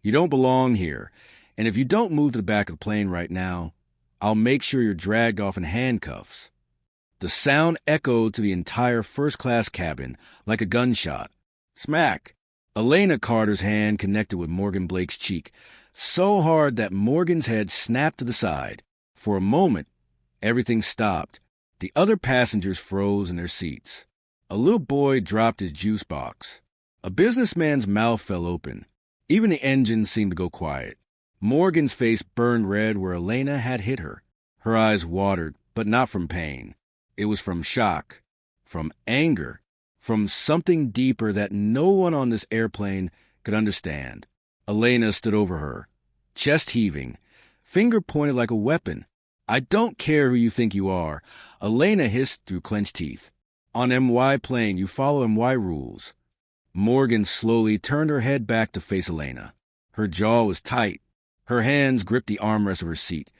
You don't belong here, and if you don't move to the back of the plane right now, I'll make sure you're dragged off in handcuffs." The sound echoed to the entire first-class cabin like a gunshot. Smack! Elena Carter's hand connected with Morgan Blake's cheek, so hard that Morgan's head snapped to the side. For a moment, everything stopped. The other passengers froze in their seats. A little boy dropped his juice box. A businessman's mouth fell open. Even the engine seemed to go quiet. Morgan's face burned red where Elena had hit her. Her eyes watered, but not from pain. It was from shock, from anger, from something deeper that no one on this airplane could understand. Elena stood over her, chest heaving, finger pointed like a weapon. "I don't care who you think you are," Elena hissed through clenched teeth. "On MY plane, you follow MY rules." Morgan slowly turned her head back to face Elena. Her jaw was tight. Her hands gripped the armrest of her seat,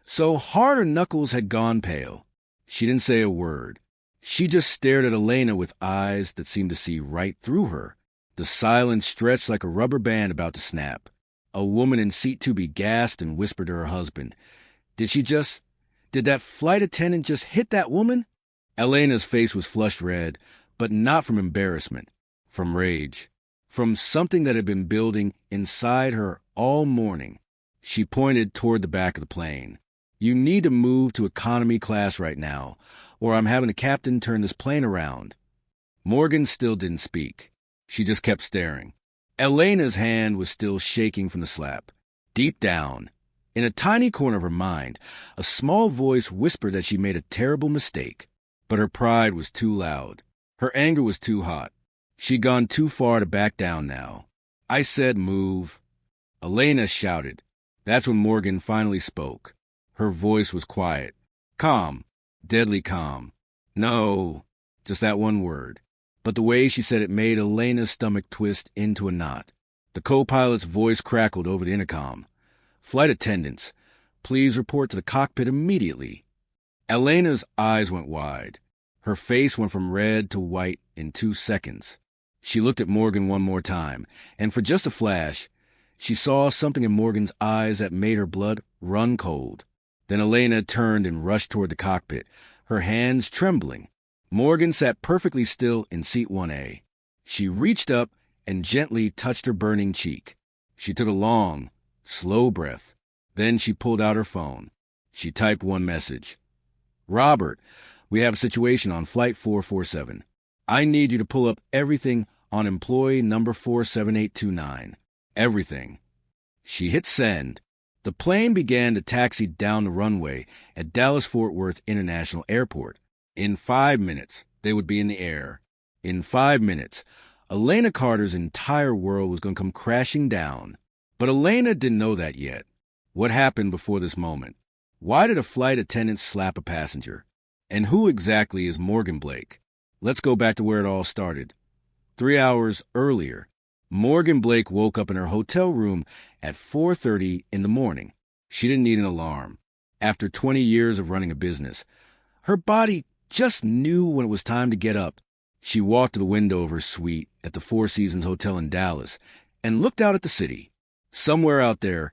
so hard her knuckles had gone pale. She didn't say a word. She just stared at Elena with eyes that seemed to see right through her. The silence stretched like a rubber band about to snap. A woman in seat 2B gasped and whispered to her husband, Did that flight attendant just hit that woman?" Elena's face was flushed red, but not from embarrassment, from rage, from something that had been building inside her all morning. She pointed toward the back of the plane. "You need to move to economy class right now, or I'm having the captain turn this plane around." Morgan still didn't speak. She just kept staring. Elena's hand was still shaking from the slap. Deep down, in a tiny corner of her mind, a small voice whispered that she made a terrible mistake. But her pride was too loud. Her anger was too hot. She'd gone too far to back down now. "I said move." Elena shouted. That's when Morgan finally spoke. Her voice was quiet, calm, deadly calm. "No," just that one word. But the way she said it made Elena's stomach twist into a knot. The co-pilot's voice crackled over the intercom. "Flight attendants, please report to the cockpit immediately." Elena's eyes went wide. Her face went from red to white in 2 seconds. She looked at Morgan one more time, and for just a flash, she saw something in Morgan's eyes that made her blood run cold. Then Elena turned and rushed toward the cockpit, her hands trembling. Morgan sat perfectly still in seat 1A. She reached up and gently touched her burning cheek. She took a long, slow breath. Then she pulled out her phone. She typed one message. "Robert, we have a situation on Flight 447. I need you to pull up everything on employee number 47829. Everything." She hit send. The plane began to taxi down the runway at Dallas-Fort Worth International Airport. In 5 minutes, they would be in the air. In 5 minutes, Elena Carter's entire world was going to come crashing down. But Elena didn't know that yet. What happened before this moment? Why did a flight attendant slap a passenger? And who exactly is Morgan Blake? Let's go back to where it all started. 3 hours earlier, Morgan Blake woke up in her hotel room at 4:30 in the morning. She didn't need an alarm. After 20 years of running a business, her body just knew when it was time to get up. She walked to the window of her suite at the Four Seasons Hotel in Dallas and looked out at the city. Somewhere out there,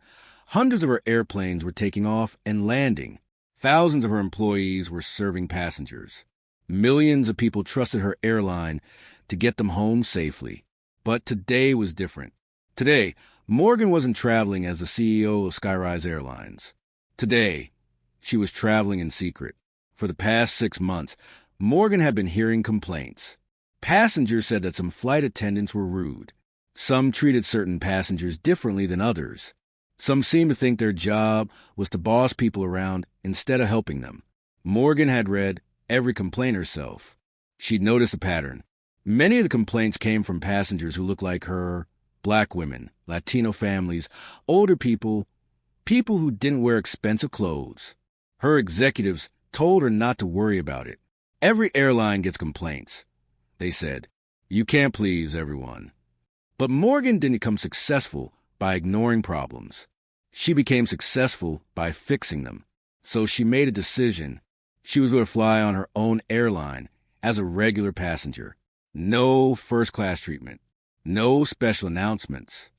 hundreds of her airplanes were taking off and landing. Thousands of her employees were serving passengers. Millions of people trusted her airline to get them home safely. But today was different. Today, Morgan wasn't traveling as the CEO of Skyrise Airlines. Today, she was traveling in secret. For the past 6 months, Morgan had been hearing complaints. Passengers said that some flight attendants were rude. Some treated certain passengers differently than others. Some seemed to think their job was to boss people around instead of helping them. Morgan had read every complaint herself. She'd noticed a pattern. Many of the complaints came from passengers who looked like her, black women, Latino families, older people who didn't wear expensive clothes. Her executives told her not to worry about it. Every airline gets complaints, they said. You can't please everyone. But Morgan didn't become successful by ignoring problems. She became successful by fixing them. So she made a decision. She was going to fly on her own airline as a regular passenger. No first-class treatment. No special announcements.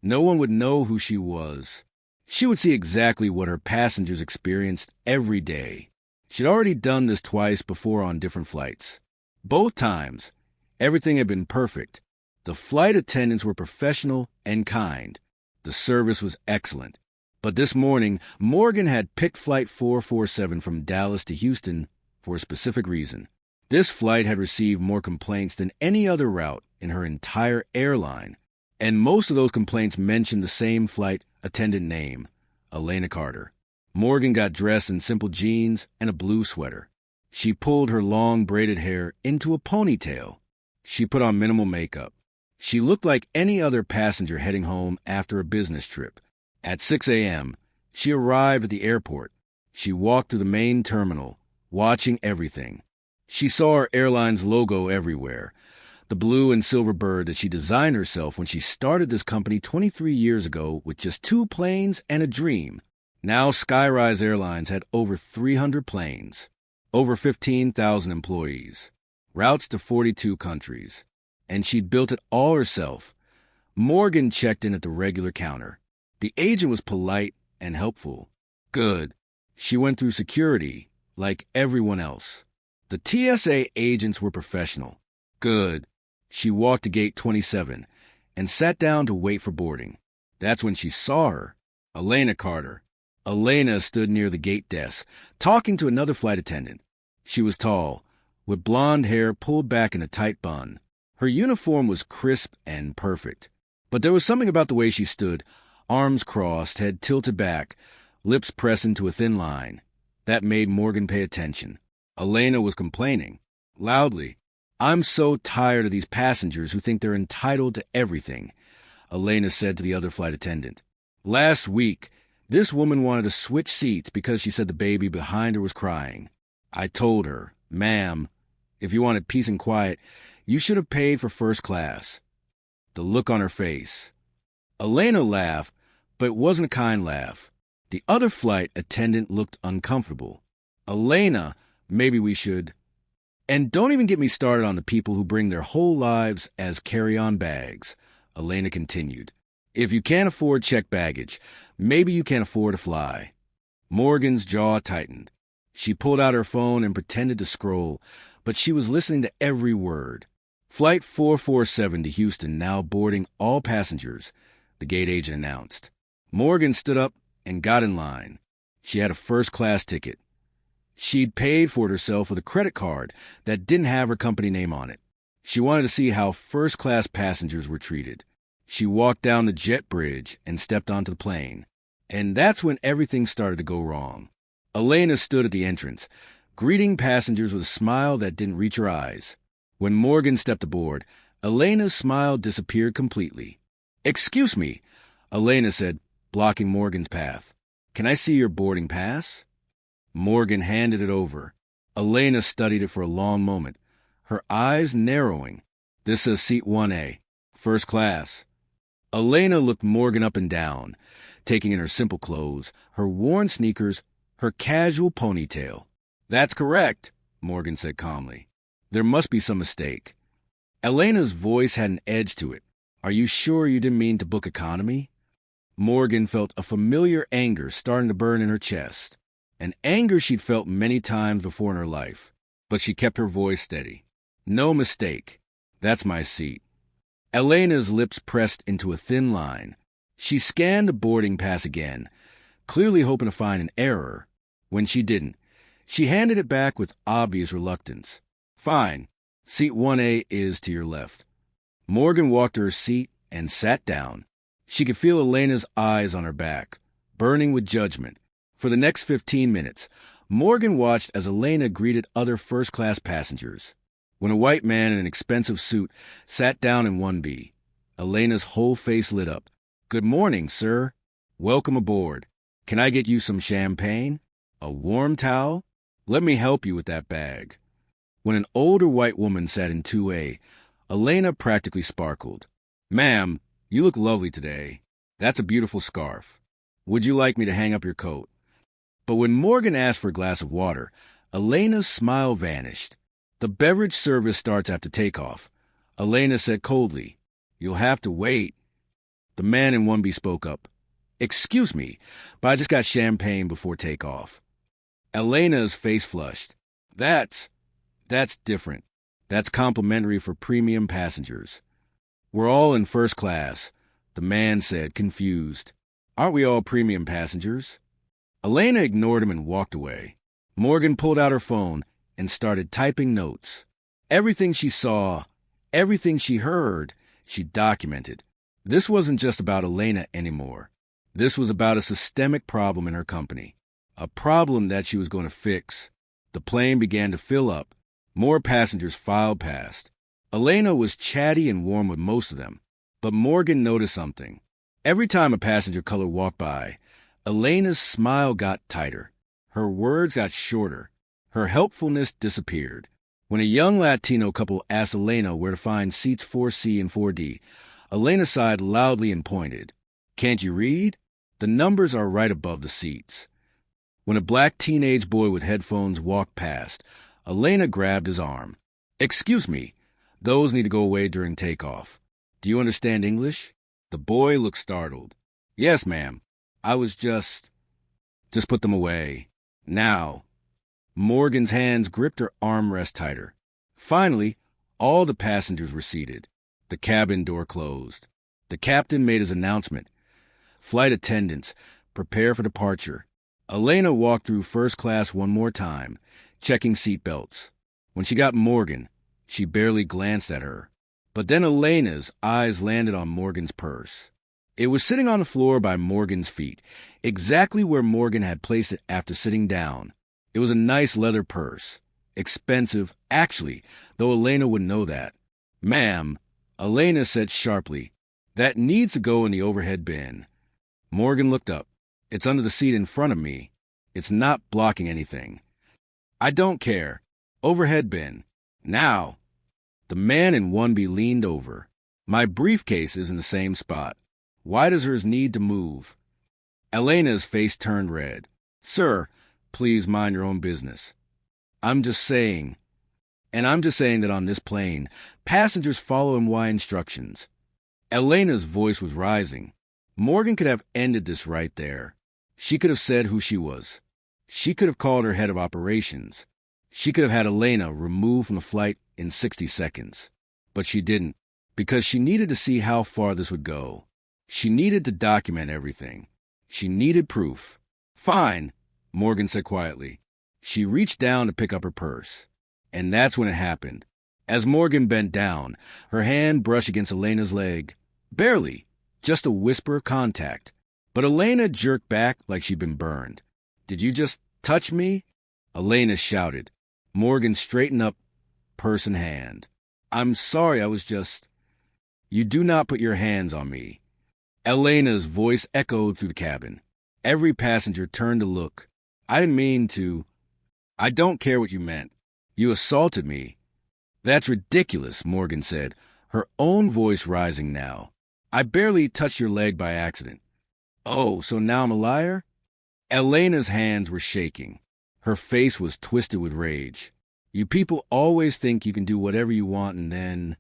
No one would know who she was. She would see exactly what her passengers experienced every day. She'd already done this twice before on different flights. Both times, everything had been perfect. The flight attendants were professional and kind. The service was excellent. But this morning, Morgan had picked Flight 447 from Dallas to Houston for a specific reason. This flight had received more complaints than any other route in her entire airline, and most of those complaints mentioned the same flight attendant name, Elena Carter. Morgan got dressed in simple jeans and a blue sweater. She pulled her long braided hair into a ponytail. She put on minimal makeup. She looked like any other passenger heading home after a business trip. At 6 a.m., she arrived at the airport. She walked through the main terminal, watching everything. She saw her airline's logo everywhere, the blue and silver bird that she designed herself when she started this company 23 years ago with just 2 planes and a dream. Now Skyrise Airlines had over 300 planes, over 15,000 employees, routes to 42 countries, and she'd built it all herself. Morgan checked in at the regular counter. The agent was polite and helpful. Good. She went through security, like everyone else. The TSA agents were professional. Good. She walked to gate 27 and sat down to wait for boarding. That's when she saw her, Elena Carter. Elena stood near the gate desk, talking to another flight attendant. She was tall, with blonde hair pulled back in a tight bun. Her uniform was crisp and perfect. But there was something about the way she stood, arms crossed, head tilted back, lips pressed into a thin line, that made Morgan pay attention. Elena was complaining, loudly. "I'm so tired of these passengers who think they're entitled to everything," Elena said to the other flight attendant. "Last week, this woman wanted to switch seats because she said the baby behind her was crying. I told her, 'Ma'am, if you wanted peace and quiet, you should have paid for first class.'" The look on her face. Elena laughed, but it wasn't a kind laugh. The other flight attendant looked uncomfortable. "Elena, maybe we should..." "And don't even get me started on the people who bring their whole lives as carry-on bags," Elena continued. "If you can't afford checked baggage, maybe you can't afford to fly." Morgan's jaw tightened. She pulled out her phone and pretended to scroll, but she was listening to every word. "Flight 447 to Houston now boarding all passengers," the gate agent announced. Morgan stood up and got in line. She had a first-class ticket. She'd paid for it herself with a credit card that didn't have her company name on it. She wanted to see how first-class passengers were treated. She walked down the jet bridge and stepped onto the plane. And that's when everything started to go wrong. Elena stood at the entrance, greeting passengers with a smile that didn't reach her eyes. When Morgan stepped aboard, Elena's smile disappeared completely. "Excuse me," Elena said, blocking Morgan's path. "Can I see your boarding pass?" Morgan handed it over. Elena studied it for a long moment, her eyes narrowing. "This says seat 1A, first class." Elena looked Morgan up and down, taking in her simple clothes, her worn sneakers, her casual ponytail. "That's correct," Morgan said calmly. "There must be some mistake." Elena's voice had an edge to it. "Are you sure you didn't mean to book economy?" Morgan felt a familiar anger starting to burn in her chest, an anger she'd felt many times before in her life. But she kept her voice steady. "No mistake. That's my seat." Elena's lips pressed into a thin line. She scanned the boarding pass again, clearly hoping to find an error. When she didn't, she handed it back with obvious reluctance. "Fine. Seat 1A is to your left." Morgan walked to her seat and sat down. She could feel Elena's eyes on her back, burning with judgment. For the next 15 minutes, Morgan watched as Elena greeted other first-class passengers. When a white man in an expensive suit sat down in 1B, Elena's whole face lit up. "Good morning, sir. Welcome aboard. Can I get you some champagne? A warm towel? Let me help you with that bag." When an older white woman sat in 2A, Elena practically sparkled. "Ma'am, you look lovely today. That's a beautiful scarf. Would you like me to hang up your coat?" But when Morgan asked for a glass of water, Elena's smile vanished. "The beverage service starts after takeoff," Elena said coldly. "You'll have to wait." The man in 1B spoke up. Excuse me, but I just got champagne before takeoff. Elena's face flushed. That's different. That's complimentary for premium passengers. We're all in first class, the man said, confused. Aren't we all premium passengers? Elena ignored him and walked away. Morgan pulled out her phone and started typing notes. Everything she saw, everything she heard, she documented. This wasn't just about Elena anymore. This was about a systemic problem in her company, a problem that she was going to fix. The plane began to fill up. More passengers filed past. Elena was chatty and warm with most of them, but Morgan noticed something. Every time a passenger color walked by, Elena's smile got tighter. Her words got shorter. Her helpfulness disappeared. When a young Latino couple asked Elena where to find seats 4C and 4D, Elena sighed loudly and pointed. Can't you read? The numbers are right above the seats. When a black teenage boy with headphones walked past, Elena grabbed his arm. Excuse me, those need to go away during takeoff. Do you understand English? The boy looked startled. Yes, ma'am. I was just put them away. Now. Morgan's hands gripped her armrest tighter. Finally, all the passengers were seated. The cabin door closed. The captain made his announcement. Flight attendants, prepare for departure. Elena walked through first class one more time, checking seat belts. When she got Morgan, she barely glanced at her. But then Elena's eyes landed on Morgan's purse. It was sitting on the floor by Morgan's feet, exactly where Morgan had placed it after sitting down. It was a nice leather purse. Expensive, actually, though Elena wouldn't know that. Ma'am, Elena said sharply, that needs to go in the overhead bin. Morgan looked up. It's under the seat in front of me. It's not blocking anything. I don't care. Overhead bin. Now. The man in 1B leaned over. My briefcase is in the same spot. Why does hers need to move? Elena's face turned red. Sir, please mind your own business. I'm just saying that on this plane, passengers follow MY instructions. Elena's voice was rising. Morgan could have ended this right there. She could have said who she was. She could have called her head of operations. She could have had Elena removed from the flight in 60 seconds. But she didn't, because she needed to see how far this would go. She needed to document everything. She needed proof. Fine, Morgan said quietly. She reached down to pick up her purse. And that's when it happened. As Morgan bent down, her hand brushed against Elena's leg. Barely, just a whisper of contact. But Elena jerked back like she'd been burned. Did you just touch me? Elena shouted. Morgan straightened up, purse in hand. I'm sorry, I was just... You do not put your hands on me. Elena's voice echoed through the cabin. Every passenger turned to look. I didn't mean to. I don't care what you meant. You assaulted me. That's ridiculous, Morgan said, her own voice rising now. I barely touched your leg by accident. Oh, so now I'm a liar? Elena's hands were shaking. Her face was twisted with rage. You people always think you can do whatever you want and then...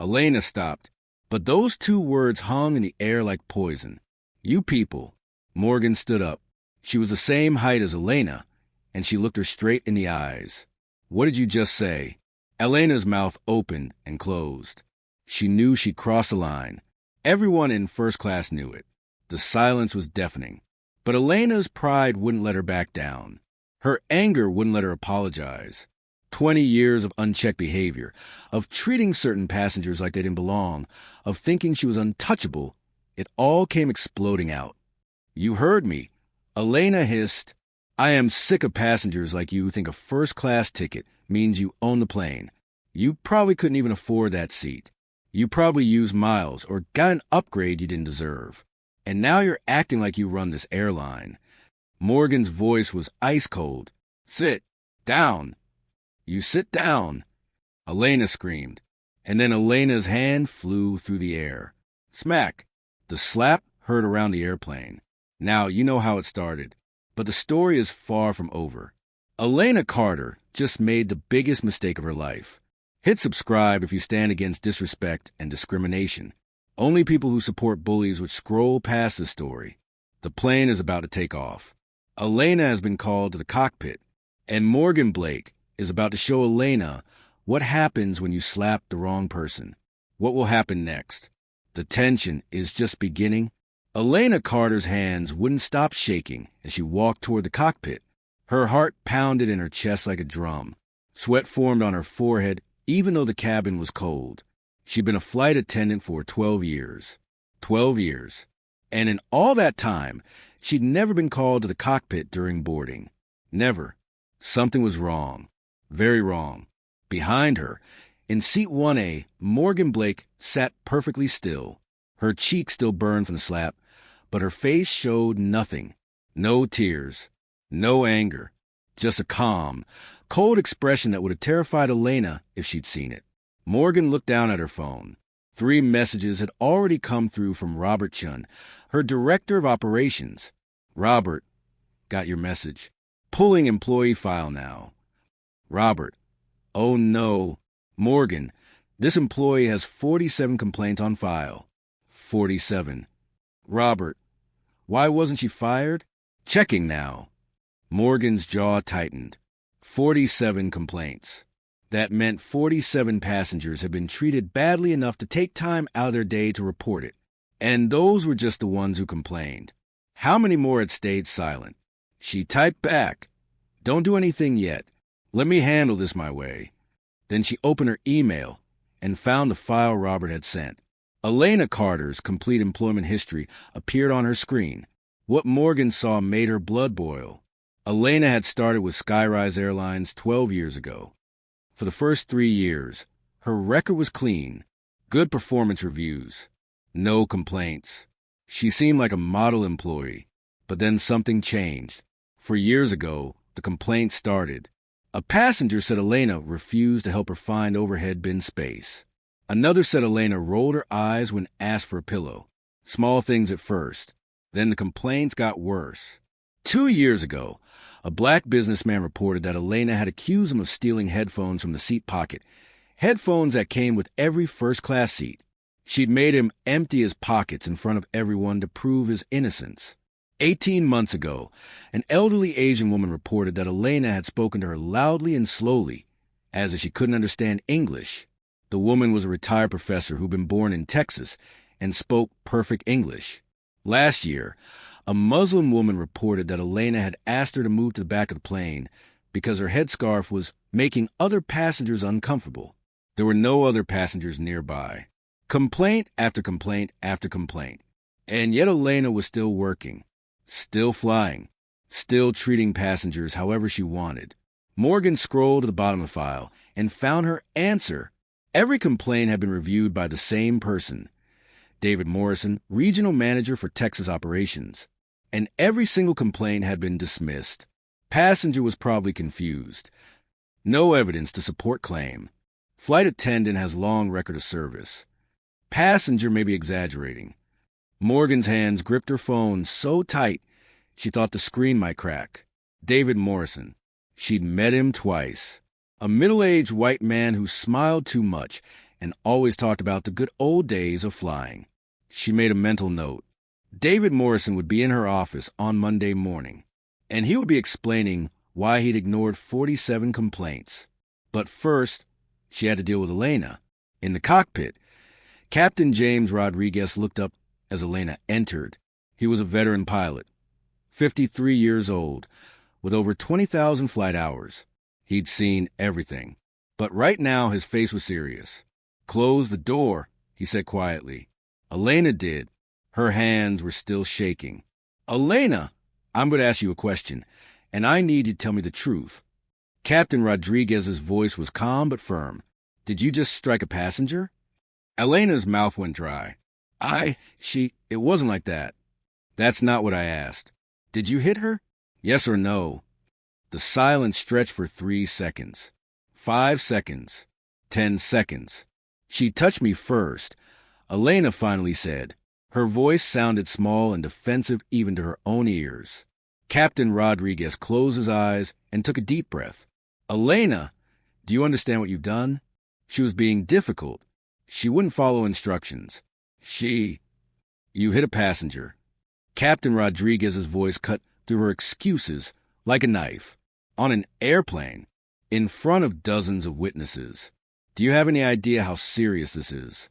Elena stopped, but those two words hung in the air like poison. You people. Morgan stood up. She was the same height as Elena, and she looked her straight in the eyes. What did you just say? Elena's mouth opened and closed. She knew she crossed the line. Everyone in first class knew it. The silence was deafening. But Elena's pride wouldn't let her back down. Her anger wouldn't let her apologize. 20 years of unchecked behavior, of treating certain passengers like they didn't belong, of thinking she was untouchable, it all came exploding out. You heard me. Elena hissed, I am sick of passengers like you who think a first-class ticket means you own the plane. You probably couldn't even afford that seat. You probably used miles or got an upgrade you didn't deserve. And now you're acting like you run this airline. Morgan's voice was ice cold. Sit down. You sit down. Elena screamed. And then Elena's hand flew through the air. Smack. The slap heard around the airplane. Now you know how it started. But the story is far from over. Elena Carter just made the biggest mistake of her life. Hit subscribe if you stand against disrespect and discrimination. Only people who support bullies would scroll past the story. The plane is about to take off. Elena has been called to the cockpit, and Morgan Blake is about to show Elena what happens when you slap the wrong person. What will happen next? The tension is just beginning. Elena Carter's hands wouldn't stop shaking as she walked toward the cockpit. Her heart pounded in her chest like a drum. Sweat formed on her forehead, even though the cabin was cold. She'd been a flight attendant for 12 years. 12 years. And in all that time, she'd never been called to the cockpit during boarding. Never. Something was wrong. Very wrong. Behind her, in seat 1A, Morgan Blake sat perfectly still. Her cheek still burned from the slap, but her face showed nothing. No tears. No anger. Just a calm, cold expression that would have terrified Elena if she'd seen it. Morgan looked down at her phone. 3 messages had already come through from Robert Chun, her director of operations. Robert, got your message. Pulling employee file now. Robert, oh no. Morgan, this employee has 47 complaints on file. 47. Robert, why wasn't she fired? Checking now. Morgan's jaw tightened. 47 complaints. That meant 47 passengers had been treated badly enough to take time out of their day to report it. And those were just the ones who complained. How many more had stayed silent? She typed back, "Don't do anything yet. Let me handle this my way." Then she opened her email and found the file Robert had sent. Elena Carter's complete employment history appeared on her screen. What Morgan saw made her blood boil. Elena had started with Skyrise Airlines 12 years ago. For the first 3 years, her record was clean. Good performance reviews. No complaints. She seemed like a model employee. But then something changed. 4 years ago, the complaint started. A passenger said Elena refused to help her find overhead bin space. Another said Elena rolled her eyes when asked for a pillow. Small things at first. Then the complaints got worse. 2 years ago, a black businessman reported that Elena had accused him of stealing headphones from the seat pocket, headphones that came with every first-class seat. She'd made him empty his pockets in front of everyone to prove his innocence. 18 months ago, an elderly Asian woman reported that Elena had spoken to her loudly and slowly, as if she couldn't understand English. The woman was a retired professor who'd been born in Texas and spoke perfect English. Last year, a Muslim woman reported that Elena had asked her to move to the back of the plane because her headscarf was making other passengers uncomfortable. There were no other passengers nearby. Complaint after complaint after complaint. And yet Elena was still working, still flying, still treating passengers however she wanted. Morgan scrolled to the bottom of the file and found her answer. Every complaint had been reviewed by the same person, David Morrison, regional manager for Texas operations. And every single complaint had been dismissed. Passenger was probably confused. No evidence to support claim. Flight attendant has long record of service. Passenger may be exaggerating. Morgan's hands gripped her phone so tight she thought the screen might crack. David Morrison. She'd met him twice. A middle-aged white man who smiled too much and always talked about the good old days of flying. She made a mental note. David Morrison would be in her office on Monday morning, and he would be explaining why he'd ignored 47 complaints. But first, she had to deal with Elena. In the cockpit, Captain James Rodriguez looked up as Elena entered. He was a veteran pilot, 53 years old, with over 20,000 flight hours. He'd seen everything. But right now his face was serious. "Close the door," he said quietly. Elena did. Her hands were still shaking. "Elena, I'm going to ask you a question, and I need you to tell me the truth." Captain Rodriguez's voice was calm but firm. "Did you just strike a passenger?" Elena's mouth went dry. It wasn't like that." "That's not what I asked. Did you hit her? Yes or no?" The silence stretched for 3 seconds. 5 seconds. 10 seconds. "She touched me first," Elena finally said. Her voice sounded small and defensive even to her own ears. Captain Rodriguez closed his eyes and took a deep breath. "Elena, do you understand what you've done?" She was being difficult. She wouldn't follow instructions. You hit a passenger. Captain Rodriguez's voice cut through her excuses like a knife. On an airplane, in front of dozens of witnesses. Do you have any idea how serious this is?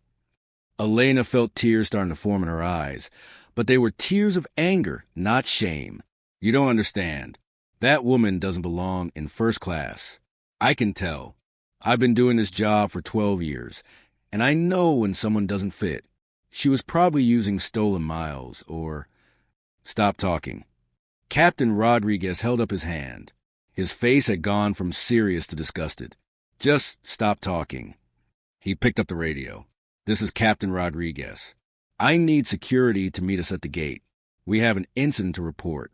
Elena felt tears starting to form in her eyes, but they were tears of anger, not shame. You don't understand. That woman doesn't belong in first class. I can tell. I've been doing this job for 12 years, and I know when someone doesn't fit. She was probably using stolen miles, or... Stop talking. Captain Rodriguez held up his hand. His face had gone from serious to disgusted. Just stop talking. He picked up the radio. This is Captain Rodriguez. I need security to meet us at the gate. We have an incident to report.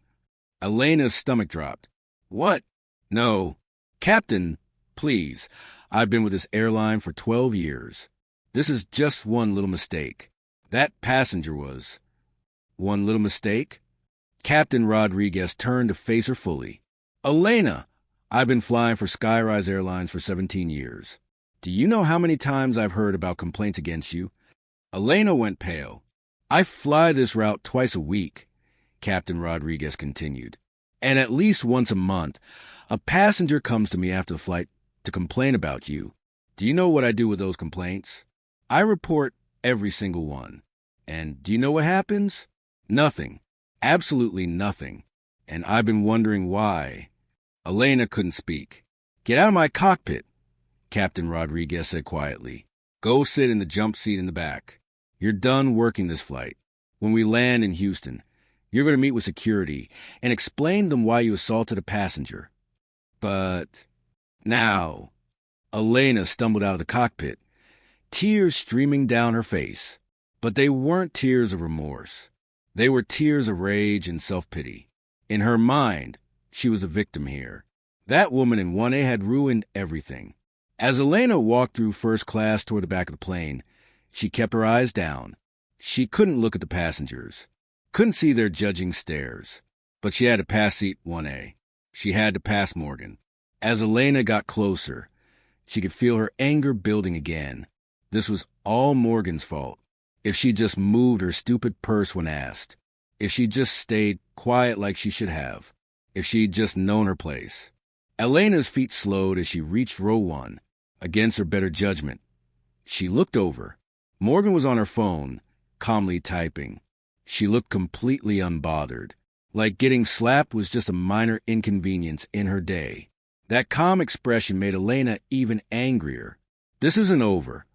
Elena's stomach dropped. What? No. Captain, please. I've been with this airline for 12 years. This is just one little mistake. That passenger was... One little mistake? Captain Rodriguez turned to face her fully. Elena, I've been flying for Skyrise Airlines for 17 years. Do you know how many times I've heard about complaints against you? Elena went pale. I fly this route twice a week, Captain Rodriguez continued. And at least once a month, a passenger comes to me after the flight to complain about you. Do you know what I do with those complaints? I report every single one. And do you know what happens? Nothing. Absolutely nothing. And I've been wondering why. Elena couldn't speak. Get out of my cockpit, Captain Rodriguez said quietly. Go sit in the jump seat in the back. You're done working this flight. When we land in Houston, you're going to meet with security and explain to them why you assaulted a passenger. But now, Elena stumbled out of the cockpit, tears streaming down her face. But they weren't tears of remorse. They were tears of rage and self-pity. In her mind, she was a victim here. That woman in 1A had ruined everything. As Elena walked through first class toward the back of the plane, she kept her eyes down. She couldn't look at the passengers, couldn't see their judging stares. But she had to pass seat 1A. She had to pass Morgan. As Elena got closer, she could feel her anger building again. This was all Morgan's fault. If she just moved her stupid purse when asked. If she just stayed quiet like she should have. If she'd just known her place. Elena's feet slowed as she reached row 1, against her better judgment. She looked over. Morgan was on her phone, calmly typing. She looked completely unbothered, like getting slapped was just a minor inconvenience in her day. That calm expression made Elena even angrier. This isn't over,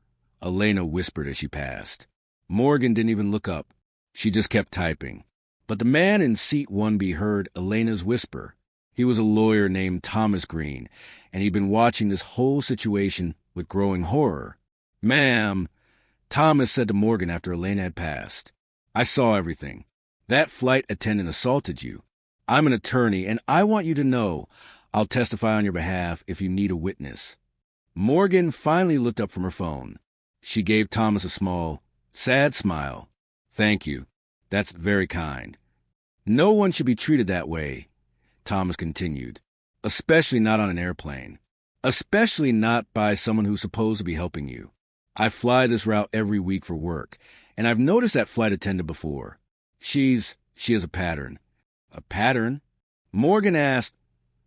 Elena whispered as she passed. Morgan didn't even look up. She just kept typing. But the man in seat 1B heard Elena's whisper. He was a lawyer named Thomas Green, and he'd been watching this whole situation with growing horror. Ma'am, Thomas said to Morgan after Elena had passed, I saw everything. That flight attendant assaulted you. I'm an attorney, and I want you to know I'll testify on your behalf if you need a witness. Morgan finally looked up from her phone. She gave Thomas a small, sad smile. Thank you. That's very kind. No one should be treated that way, Thomas continued, especially not on an airplane, especially not by someone who's supposed to be helping you. I fly this route every week for work, and I've noticed that flight attendant before. She has a pattern. A pattern? Morgan asked,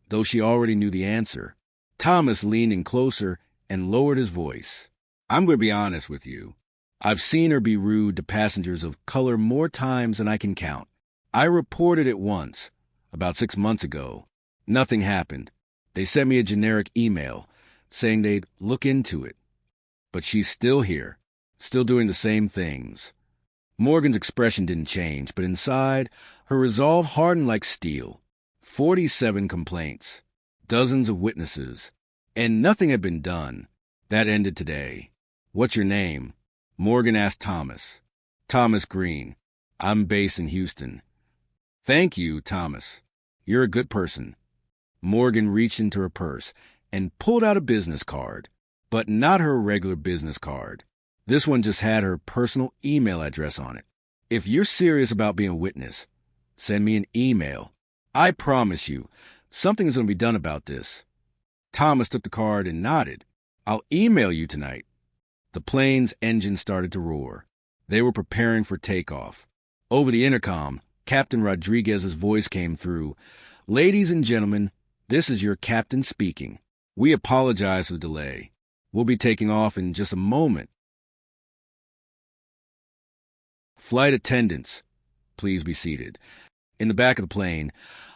though she already knew the answer. Thomas leaned in closer and lowered his voice. I'm going to be honest with you. I've seen her be rude to passengers of color more times than I can count. I reported it once, about 6 months ago. Nothing happened. They sent me a generic email saying they'd look into it. But she's still here, still doing the same things. Morgan's expression didn't change, but inside, her resolve hardened like steel. 47 complaints, dozens of witnesses, and nothing had been done. That ended today. What's your name? Morgan asked Thomas. Thomas Green. I'm based in Houston. Thank you, Thomas. You're a good person. Morgan reached into her purse and pulled out a business card, but not her regular business card. This one just had her personal email address on it. If you're serious about being a witness, send me an email. I promise you, something is going to be done about this. Thomas took the card and nodded. I'll email you tonight. The plane's engine started to roar. They were preparing for takeoff. Over the intercom, Captain Rodriguez's voice came through. "Ladies and gentlemen, this is your captain speaking. We apologize for the delay. We'll be taking off in just a moment. Flight attendants, please be seated." In the back of the plane,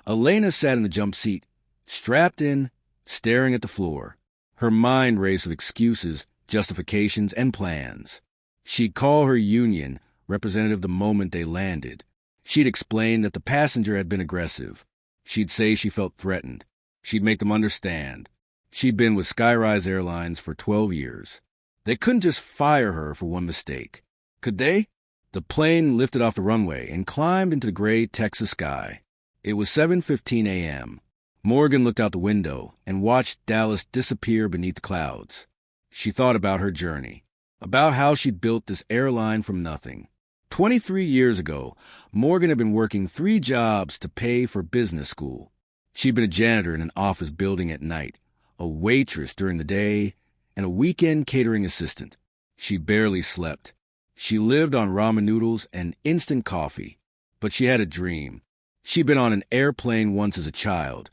Elena sat in the jump seat, strapped in, staring at the floor. Her mind raced with excuses, justifications, and plans. She'd call her union representative the moment they landed. She'd explain that the passenger had been aggressive. She'd say she felt threatened. She'd make them understand. She'd been with Skyrise Airlines for 12 years. They couldn't just fire her for one mistake. Could they? The plane lifted off the runway and climbed into the gray Texas sky. It was 7:15 a.m. Morgan looked out the window and watched Dallas disappear beneath the clouds. She thought about her journey, about how she'd built this airline from nothing. 23 years ago, Morgan had been working 3 jobs to pay for business school. She'd been a janitor in an office building at night, a waitress during the day, and a weekend catering assistant. She barely slept. She lived on ramen noodles and instant coffee. But she had a dream. She'd been on an airplane once as a child,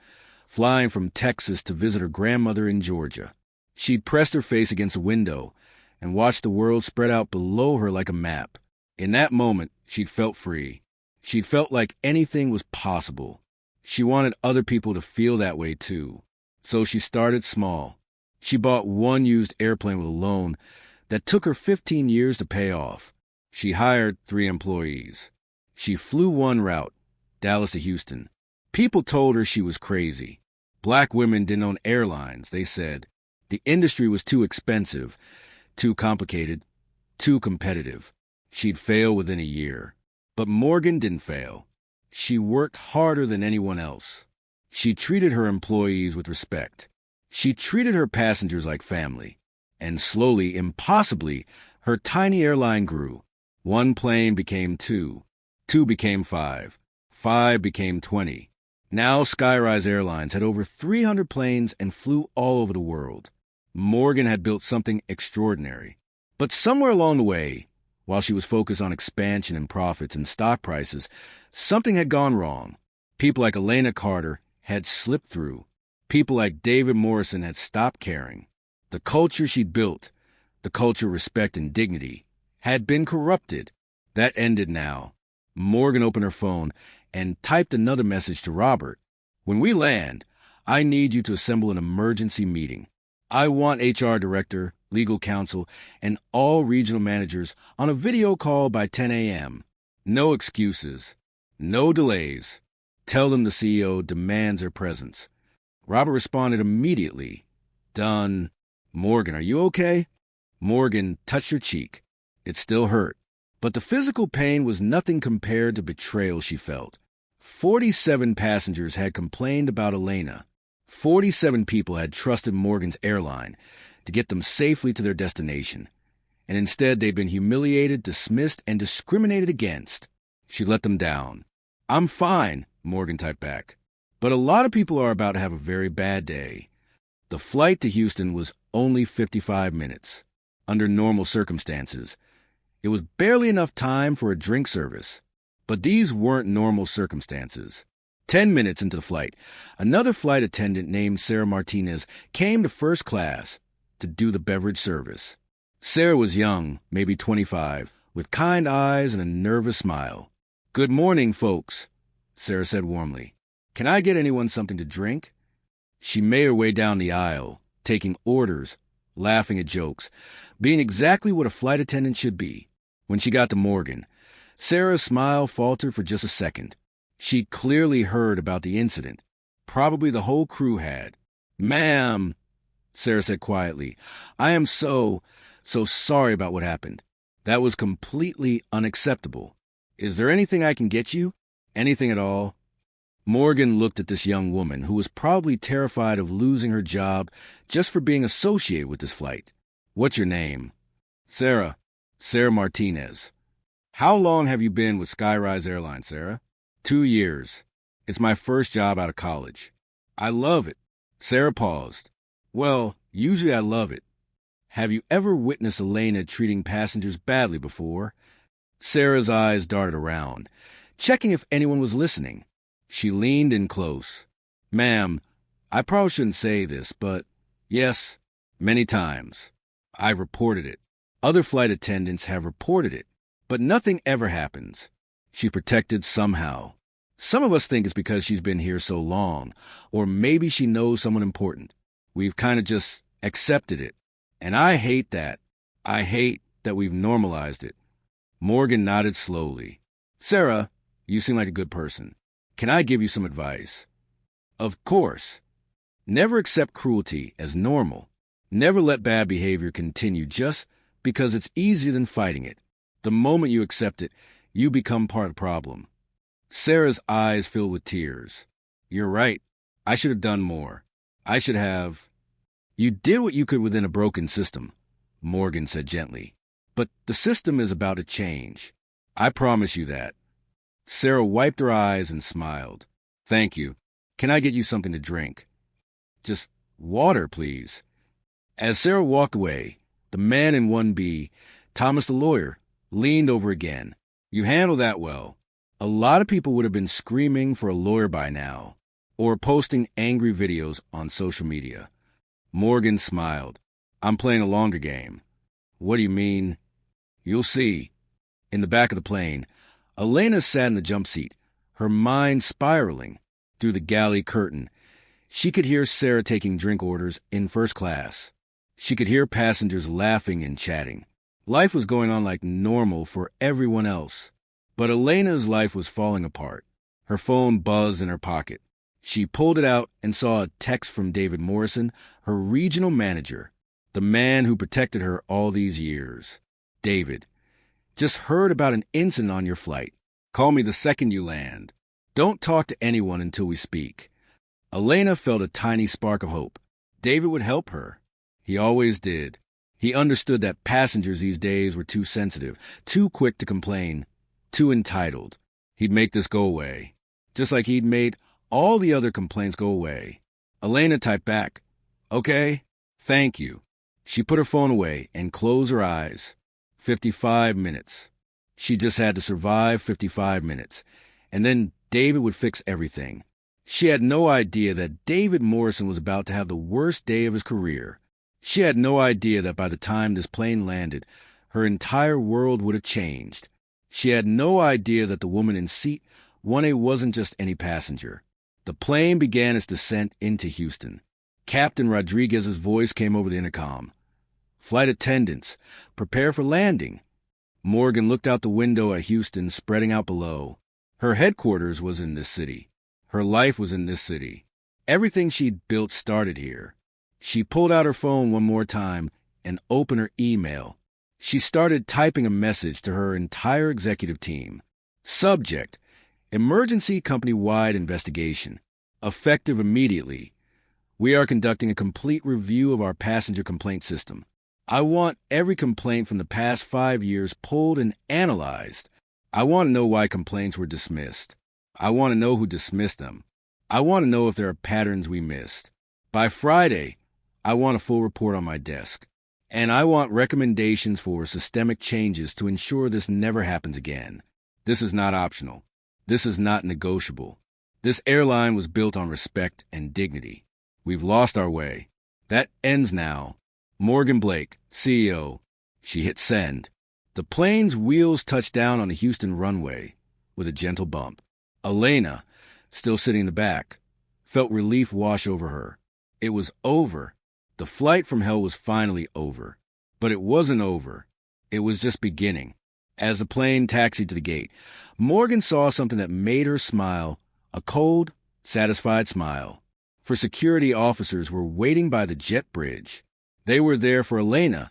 flying from Texas to visit her grandmother in Georgia. She'd pressed her face against a window and watched the world spread out below her like a map. In that moment, she'd felt free. She'd felt like anything was possible. She wanted other people to feel that way too. So she started small. She bought one used airplane with a loan that took her 15 years to pay off. She hired 3 employees. She flew one route, Dallas to Houston. People told her she was crazy. Black women didn't own airlines, they said. The industry was too expensive, too complicated, too competitive. She'd fail within a year. But Morgan didn't fail. She worked harder than anyone else. She treated her employees with respect. She treated her passengers like family. And slowly, impossibly, her tiny airline grew. 1 plane became 2. 2 became 5. 5 became 20. Now Skyrise Airlines had over 300 planes and flew all over the world. Morgan had built something extraordinary. But somewhere along the way, while she was focused on expansion and profits and stock prices, something had gone wrong. People like Elena Carter had slipped through. People like David Morrison had stopped caring. The culture she'd built, the culture of respect and dignity, had been corrupted. That ended now. Morgan opened her phone and typed another message to Robert. "When we land, I need you to assemble an emergency meeting. I want HR director, legal counsel, and all regional managers on a video call by 10 a.m. No excuses. No delays. Tell them the CEO demands their presence." Robert responded immediately. "Done." "Morgan, are you okay?" Morgan touched her cheek. It still hurt. But the physical pain was nothing compared to betrayal she felt. 47 passengers had complained about Elena. 47 people had trusted Morgan's airline to get them safely to their destination. And instead they'd been humiliated, dismissed, and discriminated against. She let them down. "I'm fine," Morgan typed back. "But a lot of people are about to have a very bad day." The flight to Houston was only 55 minutes. Under normal circumstances, it was barely enough time for a drink service. But these weren't normal circumstances. 10 minutes into the flight, another flight attendant named Sarah Martinez came to first class to do the beverage service. Sarah was young, maybe 25, with kind eyes and a nervous smile. "Good morning, folks," Sarah said warmly. "Can I get anyone something to drink?" She made her way down the aisle, taking orders, laughing at jokes, being exactly what a flight attendant should be. When she got to Morgan, Sarah's smile faltered for just a second. She'd clearly heard about the incident. Probably the whole crew had. "Ma'am," Sarah said quietly, "I am so sorry about what happened. That was completely unacceptable. Is there anything I can get you? Anything at all?" Morgan looked at this young woman who was probably terrified of losing her job just for being associated with this flight. "What's your name?" "Sarah. Sarah Martinez." "How long have you been with Skyrise Airlines, Sarah?" 2 years. It's my first job out of college." "I love it." Sarah paused. "Well, usually I love it. Have you ever witnessed Elena treating passengers badly before?" Sarah's eyes darted around, checking if anyone was listening. She leaned in close. "Ma'am, I probably shouldn't say this, but yes, many times. I've reported it. Other flight attendants have reported it, but nothing ever happens. She's protected somehow. Some of us think it's because she's been here so long, or maybe she knows someone important. We've kind of just accepted it. And I hate that. I hate that we've normalized it." Morgan nodded slowly. "Sarah, you seem like a good person. Can I give you some advice?" "Of course. Never accept cruelty as normal. Never let bad behavior continue just because it's easier than fighting it. The moment you accept it, you become part of the problem." Sarah's eyes filled with tears. "You're right. I should have done more. I should have—" "You did what you could within a broken system," Morgan said gently. "But the system is about to change. I promise you that." Sarah wiped her eyes and smiled. "Thank you. Can I get you something to drink?" "Just water, please." As Sarah walked away, the man in 1B, Thomas the lawyer, leaned over again. "You handled that well. A lot of people would have been screaming for a lawyer by now, or posting angry videos on social media." Morgan smiled. "I'm playing a longer game." "What do you mean?" "You'll see." In the back of the plane, Elena sat in the jump seat, her mind spiraling. Through the galley curtain, she could hear Sarah taking drink orders in first class. She could hear passengers laughing and chatting. Life was going on like normal for everyone else. But Elena's life was falling apart. Her phone buzzed in her pocket. She pulled it out and saw a text from David Morrison, her regional manager, the man who protected her all these years. "David, just heard about an incident on your flight. Call me the second you land. Don't talk to anyone until we speak." Elena felt a tiny spark of hope. David would help her. He always did. He understood that passengers these days were too sensitive, too quick to complain, too entitled. He'd make this go away, just like he'd made all the other complaints go away. Elena typed back, "Okay, thank you." She put her phone away and closed her eyes. 55 minutes. She just had to survive 55 minutes, and then David would fix everything. She had no idea that David Morrison was about to have the worst day of his career. She had no idea that by the time this plane landed, her entire world would have changed. She had no idea that the woman in seat 1A wasn't just any passenger. The plane began its descent into Houston. Captain Rodriguez's voice came over the intercom. "Flight attendants, prepare for landing." Morgan looked out the window at Houston spreading out below. Her headquarters was in this city. Her life was in this city. Everything she'd built started here. She pulled out her phone one more time and opened her email. She started typing a message to her entire executive team. Subject: Emergency company-wide investigation. Effective immediately. We are conducting a complete review of our passenger complaint system. I want every complaint from the past 5 years pulled and analyzed. I want to know why complaints were dismissed. I want to know who dismissed them. I want to know if there are patterns we missed. By Friday, I want a full report on my desk. And I want recommendations for systemic changes to ensure this never happens again. This is not optional. This is not negotiable. This airline was built on respect and dignity. We've lost our way. That ends now. Morgan Blake, CEO. She hit send. The plane's wheels touched down on the Houston runway with a gentle bump. Elena, still sitting in the back, felt relief wash over her. It was over. The flight from hell was finally over. But it wasn't over. It was just beginning. As the plane taxied to the gate, Morgan saw something that made her smile, a cold, satisfied smile. For security officers were waiting by the jet bridge. They were there for Elena,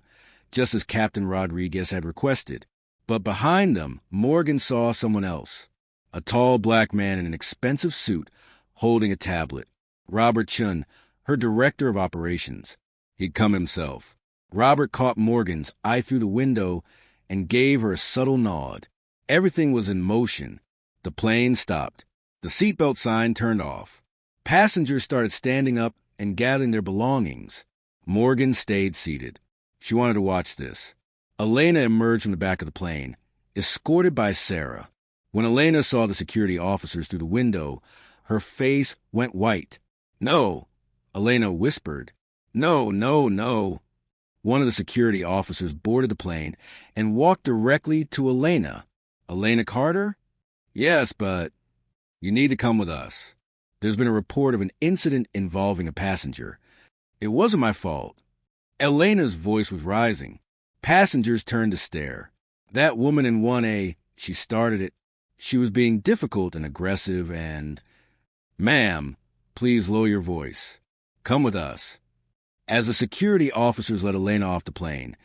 just as Captain Rodriguez had requested. But behind them, Morgan saw someone else. A tall black man in an expensive suit, holding a tablet. Robert Chun, her director of operations. He'd come himself. Robert caught Morgan's eye through the window and gave her a subtle nod. Everything was in motion. The plane stopped. The seatbelt sign turned off. Passengers started standing up and gathering their belongings. Morgan stayed seated. She wanted to watch this. Elena emerged from the back of the plane, escorted by Sarah. When Elena saw the security officers through the window, her face went white. "No," Elena whispered. "No, no, no." One of the security officers boarded the plane and walked directly to Elena. "Elena Carter?" "Yes, but you need to come with us. There's been a report of an incident involving a passenger. It wasn't my fault." Elena's voice was rising. Passengers turned to stare. "That woman in 1A, she started it. She was being difficult and aggressive and—" "Ma'am, please lower your voice. Come with us." As the security officers let Elena off the plane,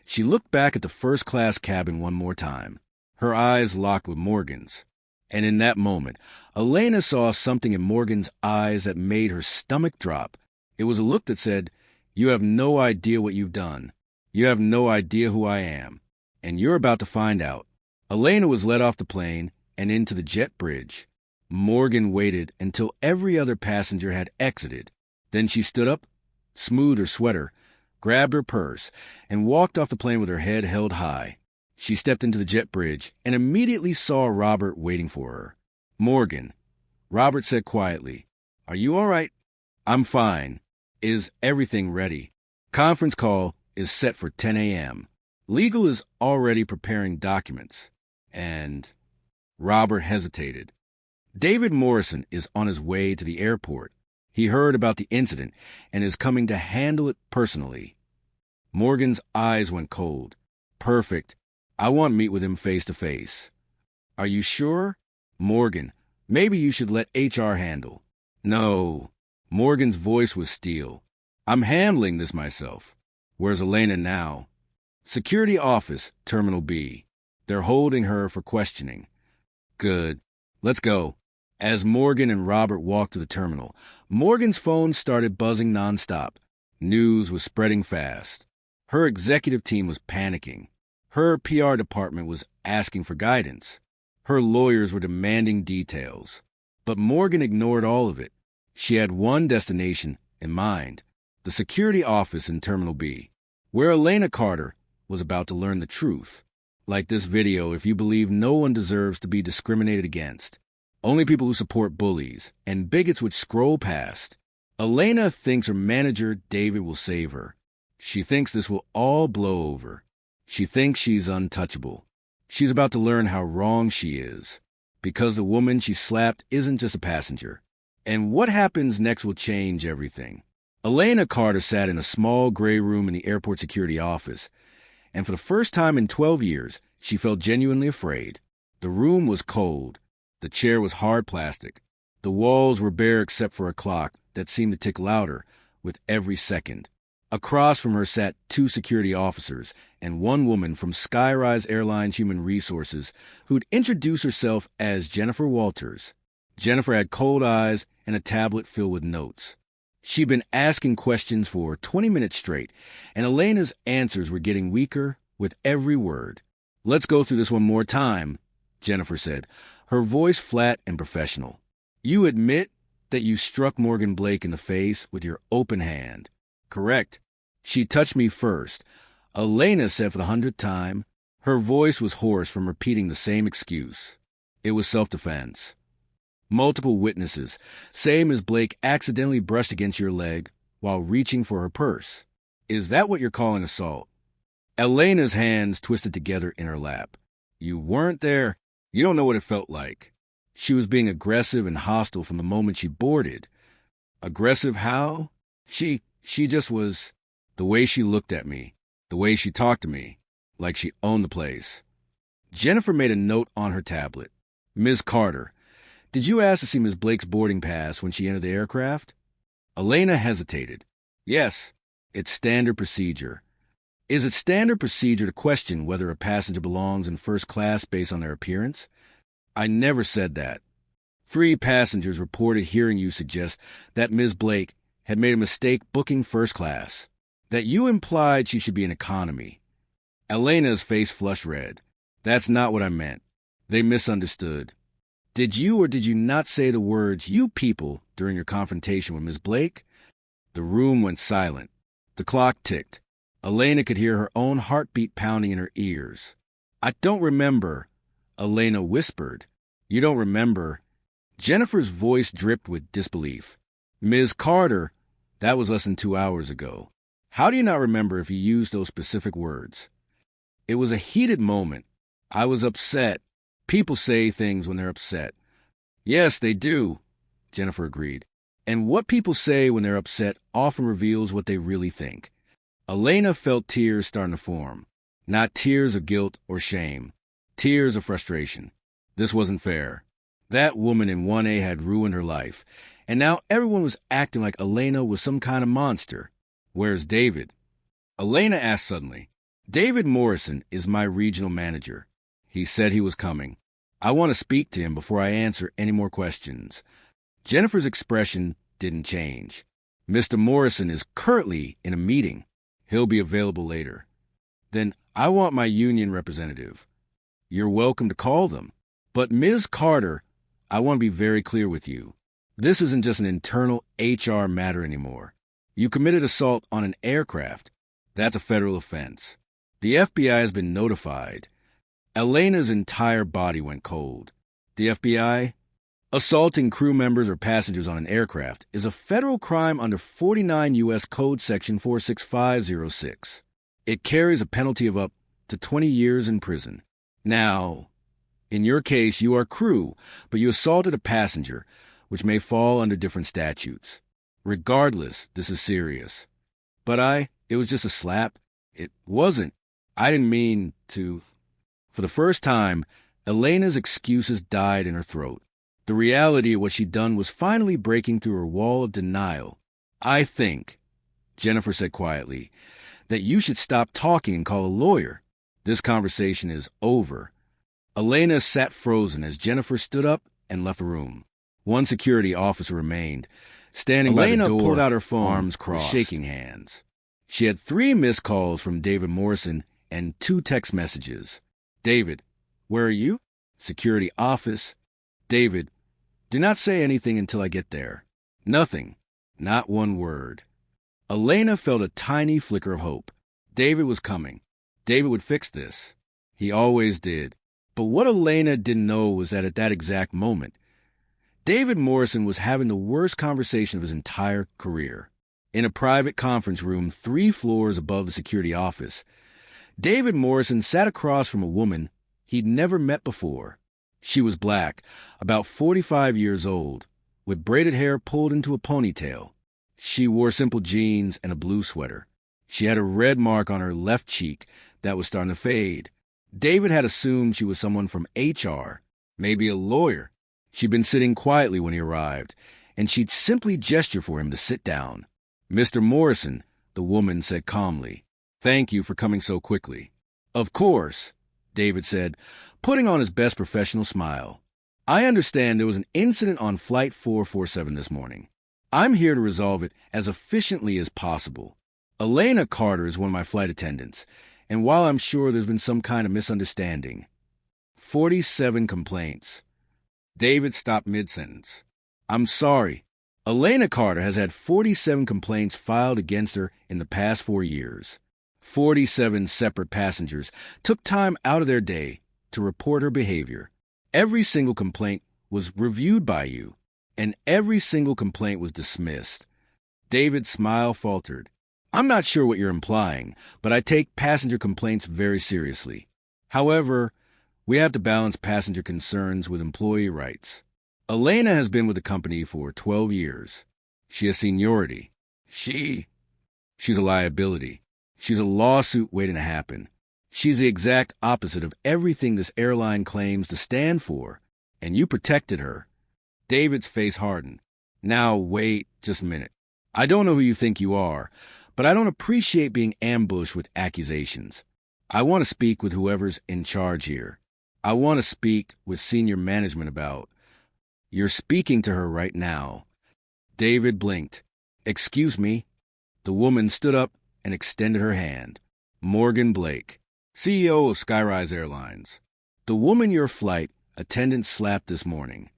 she looked back at the first-class cabin one more time. Her eyes locked with Morgan's. And in that moment, Elena saw something in Morgan's eyes that made her stomach drop. It was a look that said, "You have no idea what you've done. You have no idea who I am. And you're about to find out." Elena was let off the plane and into the jet bridge. Morgan waited until every other passenger had exited. Then she stood up, smoothed her sweater, grabbed her purse, and walked off the plane with her head held high. She stepped into the jet bridge and immediately saw Robert waiting for her. "Morgan," Robert said quietly, "are you all right?" "I'm fine. Is everything ready?" "Conference call is set for 10 a.m. Legal is already preparing documents." And Robert hesitated. "David Morrison is on his way to the airport. He heard about the incident and is coming to handle it personally." Morgan's eyes went cold. "Perfect. I want to meet with him face to face." "Are you sure?" "Morgan, maybe you should let HR handle." "No." Morgan's voice was steel. "I'm handling this myself." "Where's Elena now?" "Security office, Terminal B. They're holding her for questioning." "Good. Let's go." As Morgan and Robert walked to the terminal, Morgan's phone started buzzing nonstop. News was spreading fast. Her executive team was panicking. Her PR department was asking for guidance. Her lawyers were demanding details. But Morgan ignored all of it. She had one destination in mind, the security office in Terminal B, where Elena Carter was about to learn the truth. Like this video if you believe no one deserves to be discriminated against. Only people who support bullies and bigots would scroll past. Elena thinks her manager, David, will save her. She thinks this will all blow over. She thinks she's untouchable. She's about to learn how wrong she is. Because the woman she slapped isn't just a passenger. And what happens next will change everything. Elena Carter sat in a small gray room in the airport security office. And for the first time in 12 years, she felt genuinely afraid. The room was cold. The chair was hard plastic. The walls were bare except for a clock that seemed to tick louder with every second. Across from her sat 2 security officers and one woman from Skyrise Airline's Human Resources who'd introduced herself as Jennifer Walters. Jennifer had cold eyes and a tablet filled with notes. She'd been asking questions for 20 minutes straight, and Elena's answers were getting weaker with every word. "Let's go through this one more time," Jennifer said, her voice flat and professional. "You admit that you struck Morgan Blake in the face with your open hand." "Correct. She touched me first," Elena said for the 100th time. Her voice was hoarse from repeating the same excuse. "It was self-defense." "Multiple witnesses say Ms. Blake accidentally brushed against your leg while reaching for her purse. Is that what you're calling assault?" Elena's hands twisted together in her lap. "You weren't there. You don't know what it felt like." She was being aggressive and hostile from the moment she boarded. Aggressive how? She just was. The way she looked at me, the way she talked to me, like she owned the place. Jennifer made a note on her tablet. "Ms. Carter, did you ask to see Ms. Blake's boarding pass when she entered the aircraft?" Elena hesitated. "Yes, it's standard procedure." "Is it standard procedure to question whether a passenger belongs in first class based on their appearance?" "I never said that. 3 passengers reported hearing you suggest that Ms. Blake had made a mistake booking first class, that you implied she should be in economy." Elena's face flushed red. "That's not what I meant. They misunderstood." "Did you or did you not say the words 'you people' during your confrontation with Ms. Blake?" The room went silent. The clock ticked. Elena could hear her own heartbeat pounding in her ears. I don't remember, Elena whispered. You don't remember? Jennifer's voice dripped with disbelief. Ms. Carter, that was less than 2 hours ago. How do you not remember if you used those specific words? It was a heated moment. I was upset. People say things when they're upset. Yes, they do, Jennifer agreed. And what people say when they're upset often reveals what they really think. Elena felt tears starting to form. Not tears of guilt or shame. Tears of frustration. This wasn't fair. That woman in 1A had ruined her life, and now everyone was acting like Elena was some kind of monster. Where's David? Elena asked suddenly. David Morrison is my regional manager. He said he was coming. I want to speak to him before I answer any more questions. Jennifer's expression didn't change. Mr. Morrison is currently in a meeting. He'll be available later. Then I want my union representative. You're welcome to call them. But Ms. Carter, I want to be very clear with you. This isn't just an internal HR matter anymore. You committed assault on an aircraft. That's a federal offense. The FBI has been notified. Elena's entire body went cold. The FBI? Assaulting crew members or passengers on an aircraft is a federal crime under 49 U.S. Code Section 46506. It carries a penalty of up to 20 years in prison. Now, in your case, you are crew, but you assaulted a passenger, which may fall under different statutes. Regardless, this is serious. But it was just a slap. It wasn't. I didn't mean to. For the first time, Elena's excuses died in her throat. The reality of what she'd done was finally breaking through her wall of denial. I think, Jennifer said quietly, that you should stop talking and call a lawyer. This conversation is over. Elena sat frozen as Jennifer stood up and left the room. One security officer remained, standing by the door. Elena pulled out her phone, arms crossed, shaking hands. She had 3 missed calls from David Morrison and 2 text messages. David, where are you? Security office. David, do not say anything until I get there. Nothing. Not one word. Elena felt a tiny flicker of hope. David was coming. David would fix this. He always did. But what Elena didn't know was that at that exact moment, David Morrison was having the worst conversation of his entire career. In a private conference room 3 floors above the security office, David Morrison sat across from a woman he'd never met before. She was black, about 45 years old, with braided hair pulled into a ponytail. She wore simple jeans and a blue sweater. She had a red mark on her left cheek that was starting to fade. David had assumed she was someone from HR, maybe a lawyer. She'd been sitting quietly when he arrived, and she'd simply gestured for him to sit down. Mr. Morrison, the woman said calmly, thank you for coming so quickly. Of course, David said, putting on his best professional smile. I understand there was an incident on Flight 447 this morning. I'm here to resolve it as efficiently as possible. Elena Carter is one of my flight attendants, and while I'm sure there's been some kind of misunderstanding, 47 complaints. David stopped mid-sentence. I'm sorry. Elena Carter has had 47 complaints filed against her in the past 4 years. 47 separate passengers took time out of their day to report her behavior. Every single complaint was reviewed by you, and every single complaint was dismissed. David's smile faltered. I'm not sure what you're implying, but I take passenger complaints very seriously. However, we have to balance passenger concerns with employee rights. Elena has been with the company for 12 years. She has seniority. She's a liability. She's a lawsuit waiting to happen. She's the exact opposite of everything this airline claims to stand for, and you protected her. David's face hardened. Now, wait just a minute. I don't know who you think you are, but I don't appreciate being ambushed with accusations. I want to speak with whoever's in charge here. I want to speak with senior management about. You're speaking to her right now. David blinked. Excuse me. The woman stood up and extended her hand. Morgan Blake, CEO of Skyrise Airlines. The woman your flight attendant slapped this morning.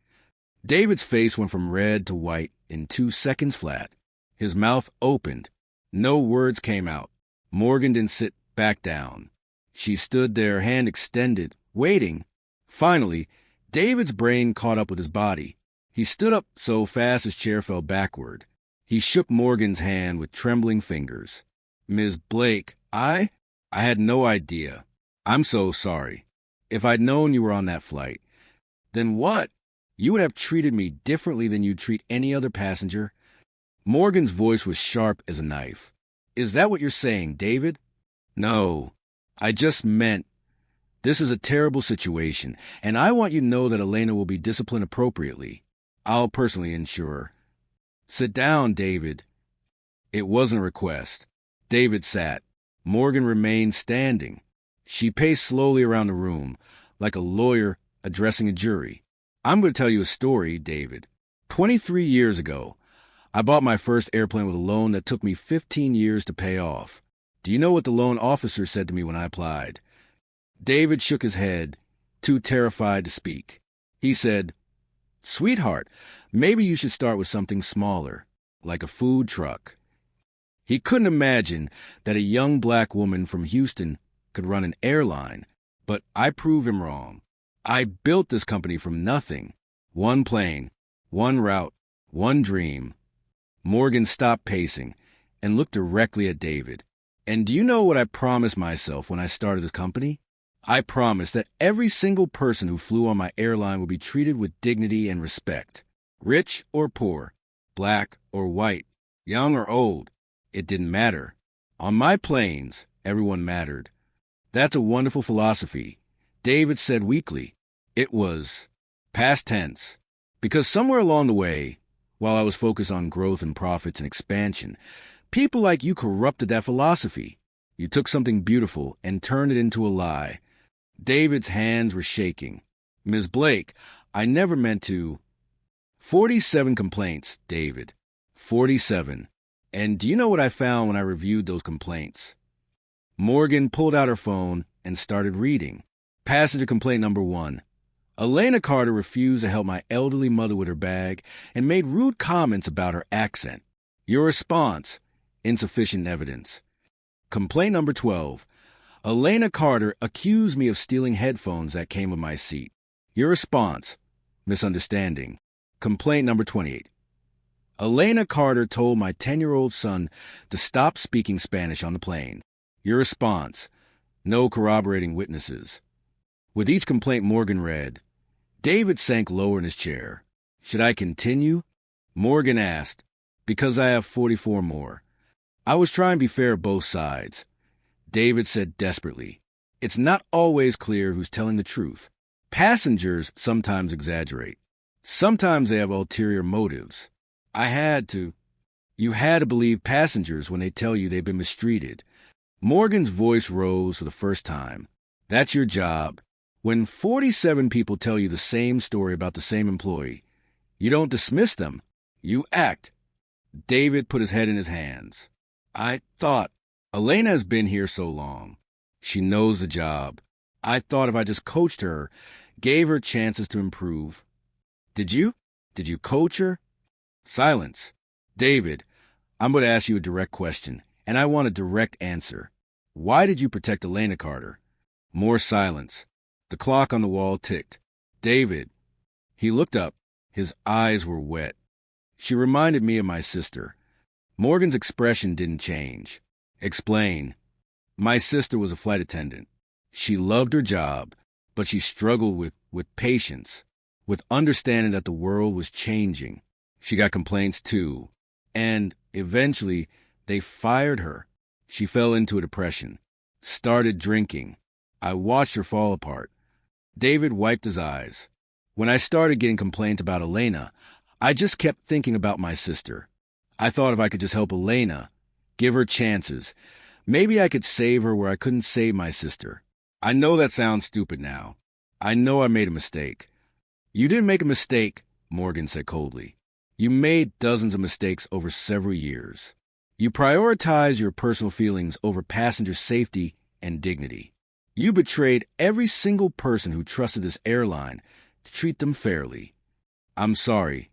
David's face went from red to white in 2 seconds flat. His mouth opened. No words came out. Morgan didn't sit back down. She stood there, hand extended, waiting. Finally, David's brain caught up with his body. He stood up so fast his chair fell backward. He shook Morgan's hand with trembling fingers. "Ms. Blake, I had no idea. I'm so sorry. If I'd known you were on that flight." "Then what? You would have treated me differently than you'd treat any other passenger." Morgan's voice was sharp as a knife. "Is that what you're saying, David?" "No, I just meant this is a terrible situation, and I want you to know that Elena will be disciplined appropriately. I'll personally ensure her." "Sit down, David." It wasn't a request. David sat. Morgan remained standing. She paced slowly around the room, like a lawyer addressing a jury. "I'm going to tell you a story, David. 23 years ago, I bought my first airplane with a loan that took me 15 years to pay off. Do you know what the loan officer said to me when I applied?" David shook his head, too terrified to speak. He said, "Sweetheart, maybe you should start with something smaller, like a food truck." He couldn't imagine that a young black woman from Houston could run an airline, but I proved him wrong. I built this company from nothing. One plane, one route, one dream. Morgan stopped pacing and looked directly at David. "And do you know what I promised myself when I started this company? I promised that every single person who flew on my airline would be treated with dignity and respect. Rich or poor, black or white, young or old, it didn't matter. On my planes, everyone mattered." "That's a wonderful philosophy," David said weakly. It was past tense, because somewhere along the way, while I was focused on growth and profits and expansion, people like you corrupted that philosophy. You took something beautiful and turned it into a lie. David's hands were shaking. "Ms. Blake, I never meant to—" 47 complaints, David. 47. And do you know what I found when I reviewed those complaints? Morgan pulled out her phone and started reading. Passenger complaint number 1. Elena Carter refused to help my elderly mother with her bag and made rude comments about her accent. Your response: insufficient evidence. Complaint number 12. Elena Carter accused me of stealing headphones that came with my seat. Your response: misunderstanding. Complaint number 28. Elena Carter told my 10-year-old son to stop speaking Spanish on the plane. Your response: no corroborating witnesses. With each complaint Morgan read, David sank lower in his chair. Should I continue? Morgan asked, because I have 44 more. I was trying to be fair to both sides. David said desperately, it's not always clear who's telling the truth. Passengers sometimes exaggerate. Sometimes they have ulterior motives. You had to believe passengers when they tell you they've been mistreated. Morgan's voice rose for the first time. That's your job. When 47 people tell you the same story about the same employee, you don't dismiss them. You act. David put his head in his hands. I thought, Elena has been here so long. She knows the job. I thought if I just coached her, gave her chances to improve. Did you? Did you coach her? Silence. David, I'm going to ask you a direct question, and I want a direct answer. Why did you protect Elena Carter? More silence. The clock on the wall ticked. David. He looked up. His eyes were wet. She reminded me of my sister. Morgan's expression didn't change. Explain. My sister was a flight attendant. She loved her job, but she struggled with patience, with understanding that the world was changing. She got complaints too. And eventually, they fired her. She fell into a depression. Started drinking. I watched her fall apart. David wiped his eyes. When I started getting complaints about Elena, I just kept thinking about my sister. I thought if I could just help Elena, give her chances, maybe I could save her where I couldn't save my sister. I know that sounds stupid now. I know I made a mistake. You didn't make a mistake, Morgan said coldly. You made dozens of mistakes over several years. You prioritized your personal feelings over passenger safety and dignity. You betrayed every single person who trusted this airline to treat them fairly. I'm sorry.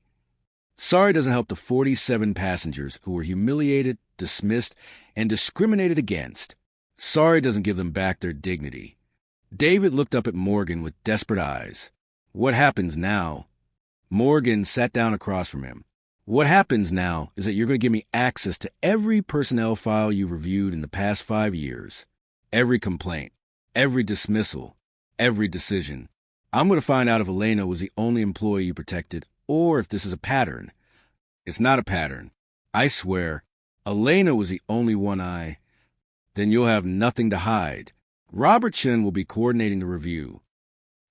Sorry doesn't help the 47 passengers who were humiliated, dismissed, and discriminated against. Sorry doesn't give them back their dignity. David looked up at Morgan with desperate eyes. What happens now? Morgan sat down across from him. What happens now is that you're going to give me access to every personnel file you've reviewed in the past 5 years. Every complaint, every dismissal, every decision. I'm going to find out if Elena was the only employee you protected or if this is a pattern. It's not a pattern. I swear, Elena was the only one Then you'll have nothing to hide. Robert Chin will be coordinating the review.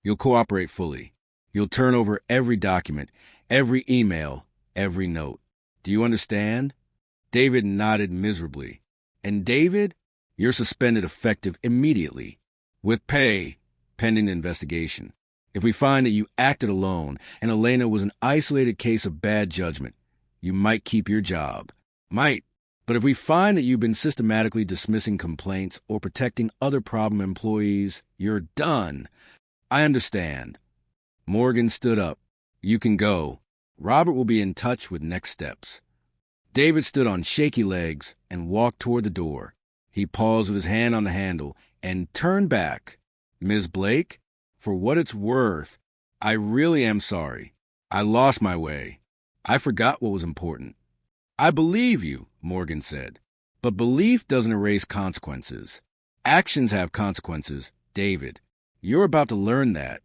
You'll cooperate fully. You'll turn over every document, every email, every note. Do you understand? David nodded miserably. And David, you're suspended effective immediately, with pay, pending the investigation. If we find that you acted alone and Elena was an isolated case of bad judgment, you might keep your job. Might. But if we find that you've been systematically dismissing complaints or protecting other problem employees, you're done. I understand. Morgan stood up. You can go. Robert will be in touch with next steps. David stood on shaky legs and walked toward the door. He paused with his hand on the handle and turned back. Ms. Blake, for what it's worth, I really am sorry. I lost my way. I forgot what was important. I believe you, Morgan said. But belief doesn't erase consequences. Actions have consequences, David. You're about to learn that.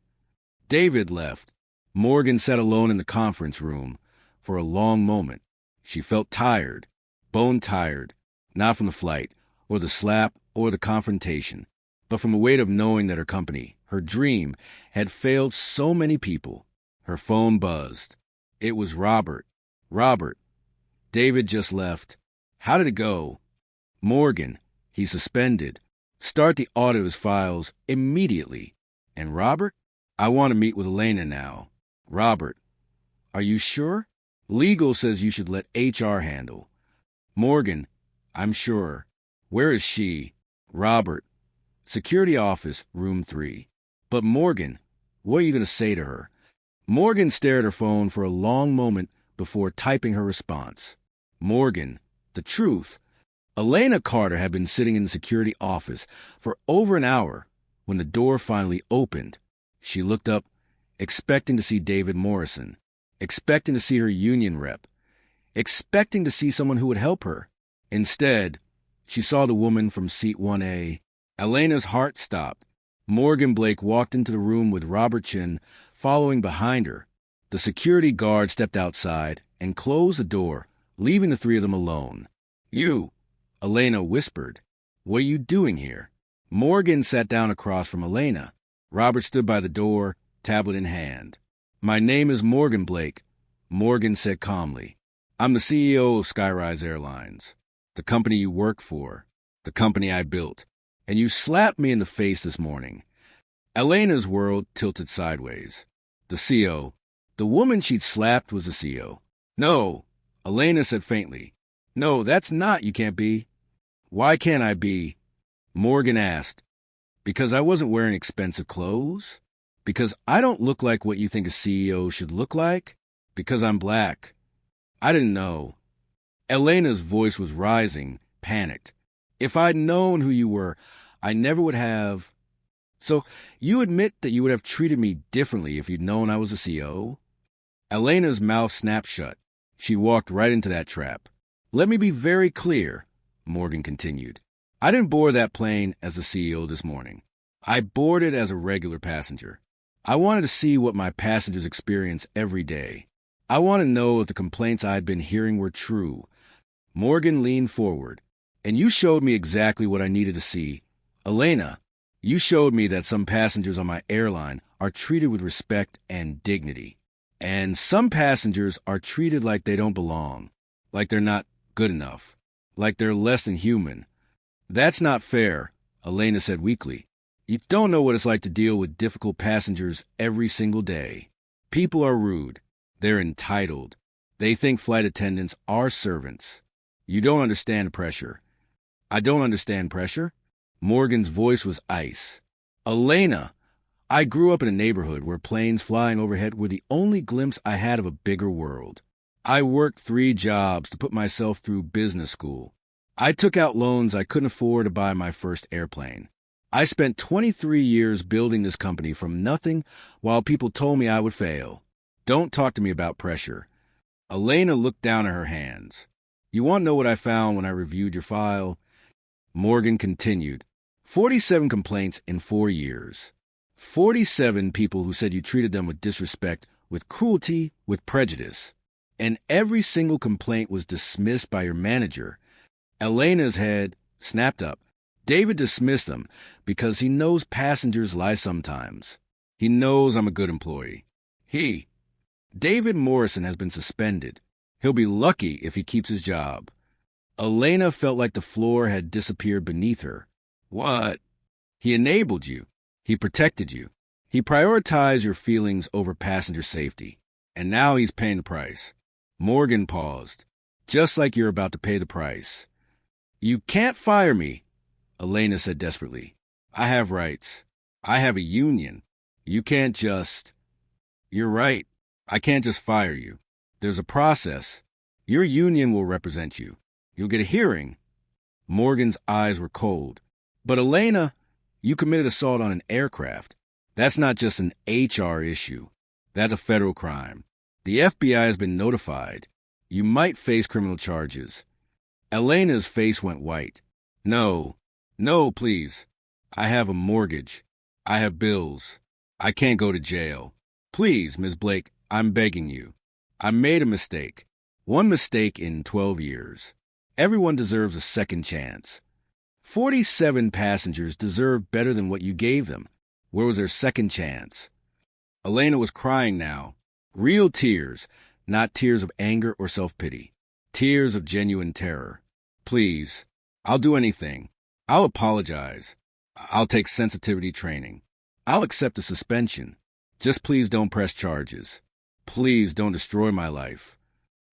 David left. Morgan sat alone in the conference room for a long moment. She felt tired, bone-tired, not from the flight, or the slap, or the confrontation, but from the weight of knowing that her company, her dream, had failed so many people. Her phone buzzed. It was Robert. Robert. David just left. How did it go? Morgan. He's suspended. Start the audit of his files immediately. And Robert? I want to meet with Elena now. Robert. Are you sure? Legal says you should let HR handle. Morgan. I'm sure. Where is she? Robert. Security office, room 3. But Morgan, what are you going to say to her? Morgan stared at her phone for a long moment before typing her response. Morgan, the truth. Elena Carter had been sitting in the security office for over an hour when the door finally opened. She looked up, expecting to see David Morrison, expecting to see her union rep, expecting to see someone who would help her. Instead, she saw the woman from seat 1A. Elena's heart stopped. Morgan Blake walked into the room with Robert Chin following behind her. The security guard stepped outside and closed the door, leaving the three of them alone. You, Elena whispered. What are you doing here? Morgan sat down across from Elena. Robert stood by the door, tablet in hand. My name is Morgan Blake, Morgan said calmly. I'm the CEO of Skyrise Airlines, the company you work for, the company I built. And you slapped me in the face this morning. Elena's world tilted sideways. The CO. The woman she'd slapped was the CO. No, Elena said faintly. No, that's not you can't be. Why can't I be? Morgan asked. Because I wasn't wearing expensive clothes? Because I don't look like what you think a CEO should look like? Because I'm black. I didn't know. Elena's voice was rising, panicked. If I'd known who you were, I never would have. So you admit that you would have treated me differently if you'd known I was a CO? Elena's mouth snapped shut. She walked right into that trap. Let me be very clear, Morgan continued. I didn't board that plane as a CEO this morning. I boarded as a regular passenger. I wanted to see what my passengers experience every day. I want to know if the complaints I'd been hearing were true. Morgan leaned forward. And you showed me exactly what I needed to see. Elena, you showed me that some passengers on my airline are treated with respect and dignity. And some passengers are treated like they don't belong, like they're not good enough, like they're less than human. That's not fair, Elena said weakly. You don't know what it's like to deal with difficult passengers every single day. People are rude. They're entitled. They think flight attendants are servants. You don't understand pressure. I don't understand pressure. Morgan's voice was ice. Elena, I grew up in a neighborhood where planes flying overhead were the only glimpse I had of a bigger world. I worked 3 jobs to put myself through business school. I took out loans I couldn't afford to buy my first airplane. I spent 23 years building this company from nothing while people told me I would fail. Don't talk to me about pressure. Elena looked down at her hands. You want to know what I found when I reviewed your file? Morgan continued. 47 complaints in 4 years. 47 people who said you treated them with disrespect, with cruelty, with prejudice. And every single complaint was dismissed by your manager. Elena's head snapped up. David dismissed them because he knows passengers lie sometimes. He knows I'm a good employee. David Morrison has been suspended. He'll be lucky if he keeps his job. Elena felt like the floor had disappeared beneath her. What? He enabled you. He protected you. He prioritized your feelings over passenger safety. And now he's paying the price. Morgan paused. Just like you're about to pay the price. You can't fire me, Elena said desperately. I have rights. I have a union. You can't just... You're right. I can't just fire you. There's a process. Your union will represent you. You'll get a hearing. Morgan's eyes were cold. But Elena, you committed assault on an aircraft. That's not just an HR issue. That's a federal crime. The FBI has been notified. You might face criminal charges. Elena's face went white. No, please. I have a mortgage. I have bills. I can't go to jail. Please, Ms. Blake, I'm begging you. I made a mistake. One mistake in 12 years. Everyone deserves a second chance. 47 passengers deserve better than what you gave them. Where was their second chance? Elena was crying now. Real tears, not tears of anger or self-pity. Tears of genuine terror. Please, I'll do anything. I'll apologize. I'll take sensitivity training. I'll accept a suspension. Just please don't press charges. Please don't destroy my life.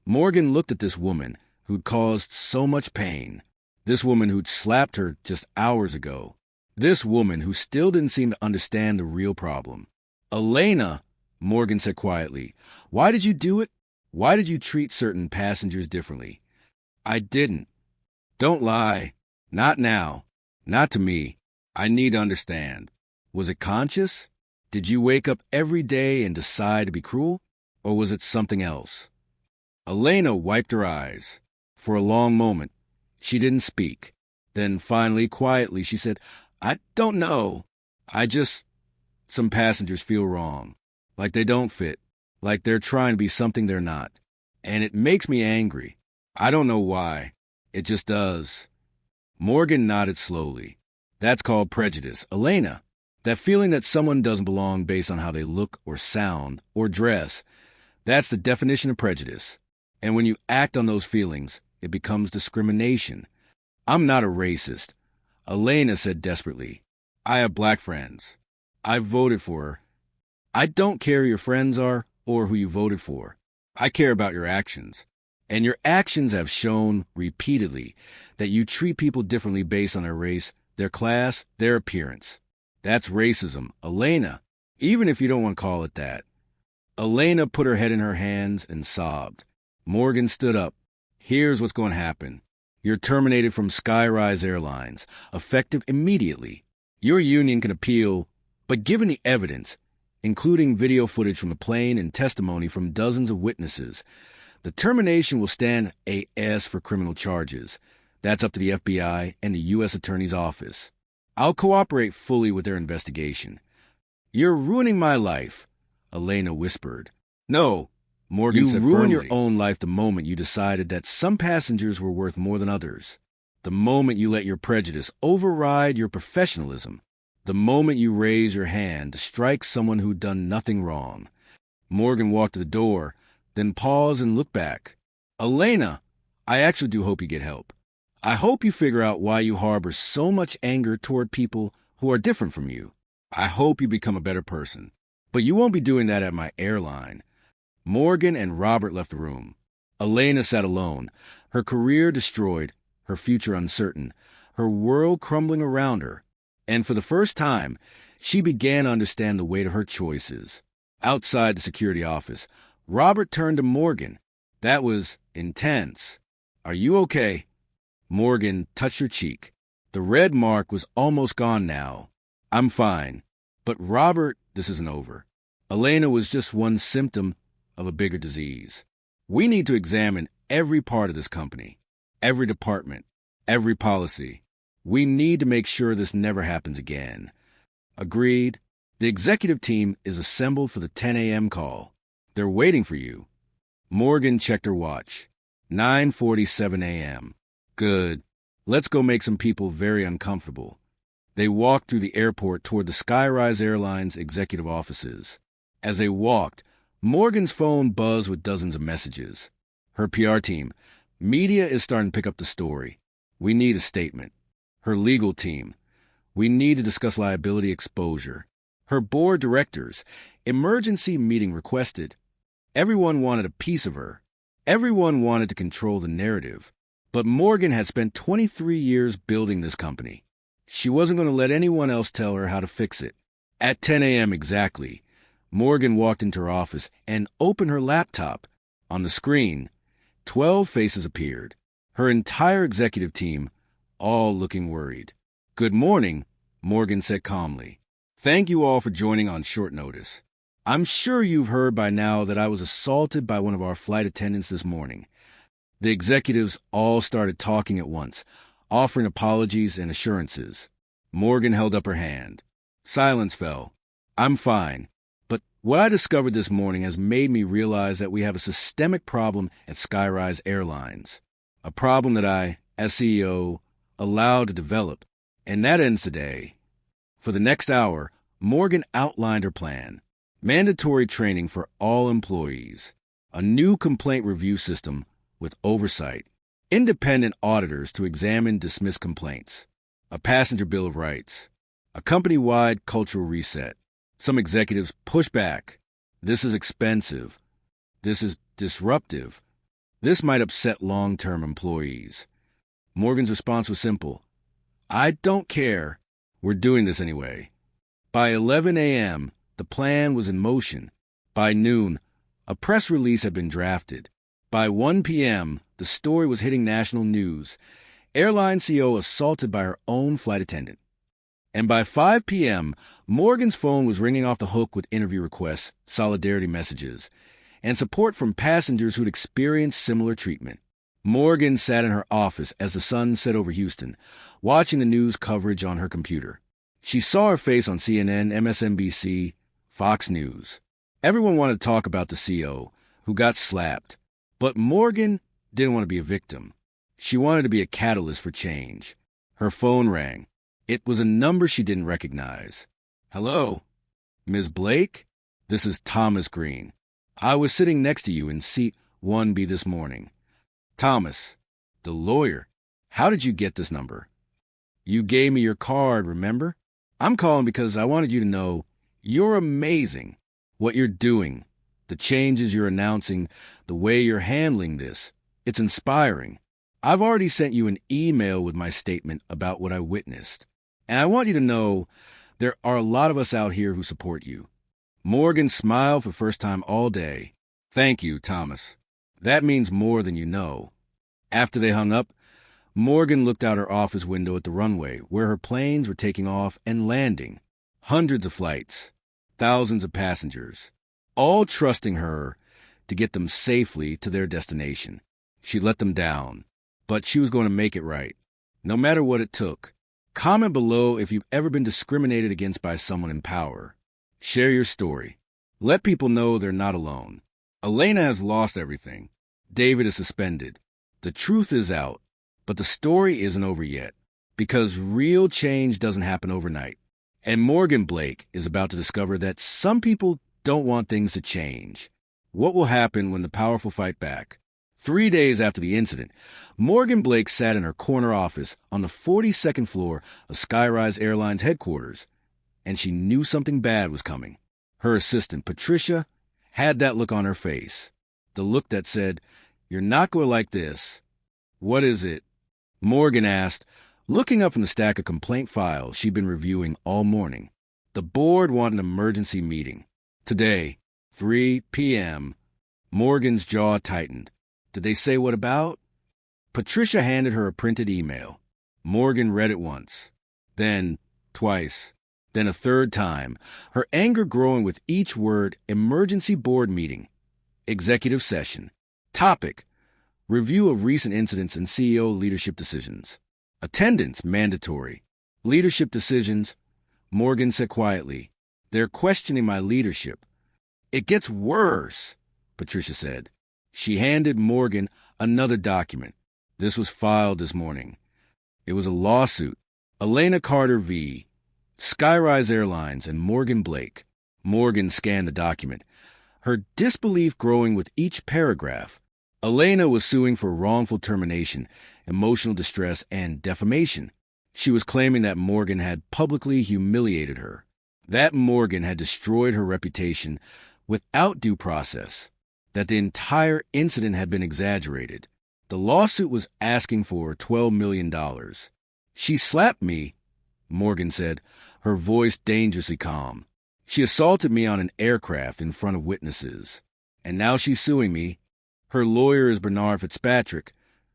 Morgan looked at this woman who'd caused so much pain. This woman who'd slapped her just hours ago. This woman who still didn't seem to understand the real problem. Elena, Morgan said quietly, why did you do it? Why did you treat certain passengers differently? I didn't. Don't lie. Not now. Not to me. I need to understand. Was it conscious? Did you wake up every day and decide to be cruel? Or was it something else? Elena wiped her eyes. For a long moment, she didn't speak. Then finally, quietly, she said, I don't know. Some passengers feel wrong. Like they don't fit. Like they're trying to be something they're not. And it makes me angry. I don't know why. It just does. Morgan nodded slowly. That's called prejudice. Elena, that feeling that someone doesn't belong based on how they look or sound or dress, that's the definition of prejudice. And when you act on those feelings, it becomes discrimination. I'm not a racist, Elena said desperately. I have black friends. I voted for her. I don't care who your friends are or who you voted for. I care about your actions. And your actions have shown repeatedly that you treat people differently based on their race, their class, their appearance. That's racism, Elena, even if you don't want to call it that. Elena put her head in her hands and sobbed. Morgan stood up. Here's what's going to happen. You're terminated from Skyrise Airlines, effective immediately. Your union can appeal, but given the evidence, including video footage from the plane and testimony from dozens of witnesses, the termination will stand AS for criminal charges. That's up to the FBI and the U.S. Attorney's Office. I'll cooperate fully with their investigation. You're ruining my life, Elena whispered. No, Morgan said firmly. You ruined your own life the moment you decided that some passengers were worth more than others. The moment you let your prejudice override your professionalism. The moment you raise your hand to strike someone who'd done nothing wrong. Morgan walked to the door, then paused and looked back. Elena, I actually do hope you get help. I hope you figure out why you harbor so much anger toward people who are different from you. I hope you become a better person. But you won't be doing that at my airline. Morgan and Robert left the room. Elena sat alone, her career destroyed, her future uncertain, her world crumbling around her. And for the first time, she began to understand the weight of her choices. Outside the security office, Robert turned to Morgan. That was intense. Are you okay? Morgan touched her cheek. The red mark was almost gone now. I'm fine. But Robert, this isn't over. Elena was just one symptom of a bigger disease. We need to examine every part of this company, every department, every policy. We need to make sure this never happens again. Agreed. The executive team is assembled for the 10 a.m. call. They're waiting for you. Morgan checked her watch. 9:47 a.m. Good. Let's go make some people very uncomfortable. They walked through the airport toward the Skyrise Airlines executive offices. As they walked, Morgan's phone buzzed with dozens of messages. Her PR team, media is starting to pick up the story. We need a statement. Her legal team, we need to discuss liability exposure. Her board directors, emergency meeting requested. Everyone wanted a piece of her. Everyone wanted to control the narrative. But Morgan had spent 23 years building this company. She wasn't going to let anyone else tell her how to fix it. At 10 a.m. exactly, Morgan walked into her office and opened her laptop. On the screen, 12 faces appeared. Her entire executive team, all looking worried. Good morning, Morgan said calmly. Thank you all for joining on short notice. I'm sure you've heard by now that I was assaulted by one of our flight attendants this morning. The executives all started talking at once, offering apologies and assurances. Morgan held up her hand. Silence fell. I'm fine. But what I discovered this morning has made me realize that we have a systemic problem at Skyrise Airlines. A problem that I, as CEO, allowed to develop. And that ends today. For the next hour, Morgan outlined her plan. Mandatory training for all employees. A new complaint review system with oversight. Independent auditors to examine dismissed complaints. A passenger bill of rights. A company-wide cultural reset. Some executives push back. This is expensive. This is disruptive. This might upset long-term employees. Morgan's response was simple. I don't care. We're doing this anyway. By 11 a.m., the plan was in motion. By noon, a press release had been drafted. By 1 p.m., the story was hitting national news. Airline CEO assaulted by her own flight attendant. And by 5 p.m., Morgan's phone was ringing off the hook with interview requests, solidarity messages, and support from passengers who'd experienced similar treatment. Morgan sat in her office as the sun set over Houston, watching the news coverage on her computer. She saw her face on CNN, MSNBC, Fox News. Everyone wanted to talk about the CEO, who got slapped. But Morgan didn't want to be a victim. She wanted to be a catalyst for change. Her phone rang. It was a number she didn't recognize. Hello? Ms. Blake? This is Thomas Green. I was sitting next to you in seat 1B this morning. Thomas, the lawyer. How did you get this number? You gave me your card, remember? I'm calling because I wanted you to know you're amazing. What you're doing, the changes you're announcing, the way you're handling this, it's inspiring. I've already sent you an email with my statement about what I witnessed. And I want you to know there are a lot of us out here who support you. Morgan smiled for the first time all day. Thank you, Thomas. That means more than you know. After they hung up, Morgan looked out her office window at the runway, where her planes were taking off and landing. Hundreds of flights, thousands of passengers, all trusting her to get them safely to their destination. She let them down, but she was going to make it right, no matter what it took. Comment below if you've ever been discriminated against by someone in power. Share your story. Let people know they're not alone. Elena has lost everything. David is suspended. The truth is out. But the story isn't over yet, because real change doesn't happen overnight. And Morgan Blake is about to discover that some people don't want things to change. What will happen when the powerful fight back? 3 days after the incident, Morgan Blake sat in her corner office on the 42nd floor of Skyrise Airlines headquarters, and she knew something bad was coming. Her assistant, Patricia, had that look on her face. The look that said, "You're not going to like this." "What is it?" Morgan asked, looking up from the stack of complaint files she'd been reviewing all morning. The board wanted an emergency meeting. Today, 3 p.m. Morgan's jaw tightened. Did they say what about? Patricia handed her a printed email. Morgan read it once, then twice, then a third time, her anger growing with each word: emergency board meeting, executive session. Topic: review of recent incidents and CEO leadership decisions. Attendance mandatory. Leadership decisions, Morgan said quietly. They're questioning my leadership. It gets worse, Patricia said. She handed Morgan another document. This was filed this morning. It was a lawsuit. Elena Carter v. Skyrise Airlines and Morgan Blake. Morgan scanned the document, her disbelief growing with each paragraph. Elena was suing for wrongful termination, emotional distress, and defamation. She was claiming that Morgan had publicly humiliated her, that Morgan had destroyed her reputation without due process, that the entire incident had been exaggerated. The lawsuit was asking for $12 million. She slapped me, Morgan said, her voice dangerously calm. She assaulted me on an aircraft in front of witnesses. And now she's suing me. Her lawyer is Bernard Fitzpatrick,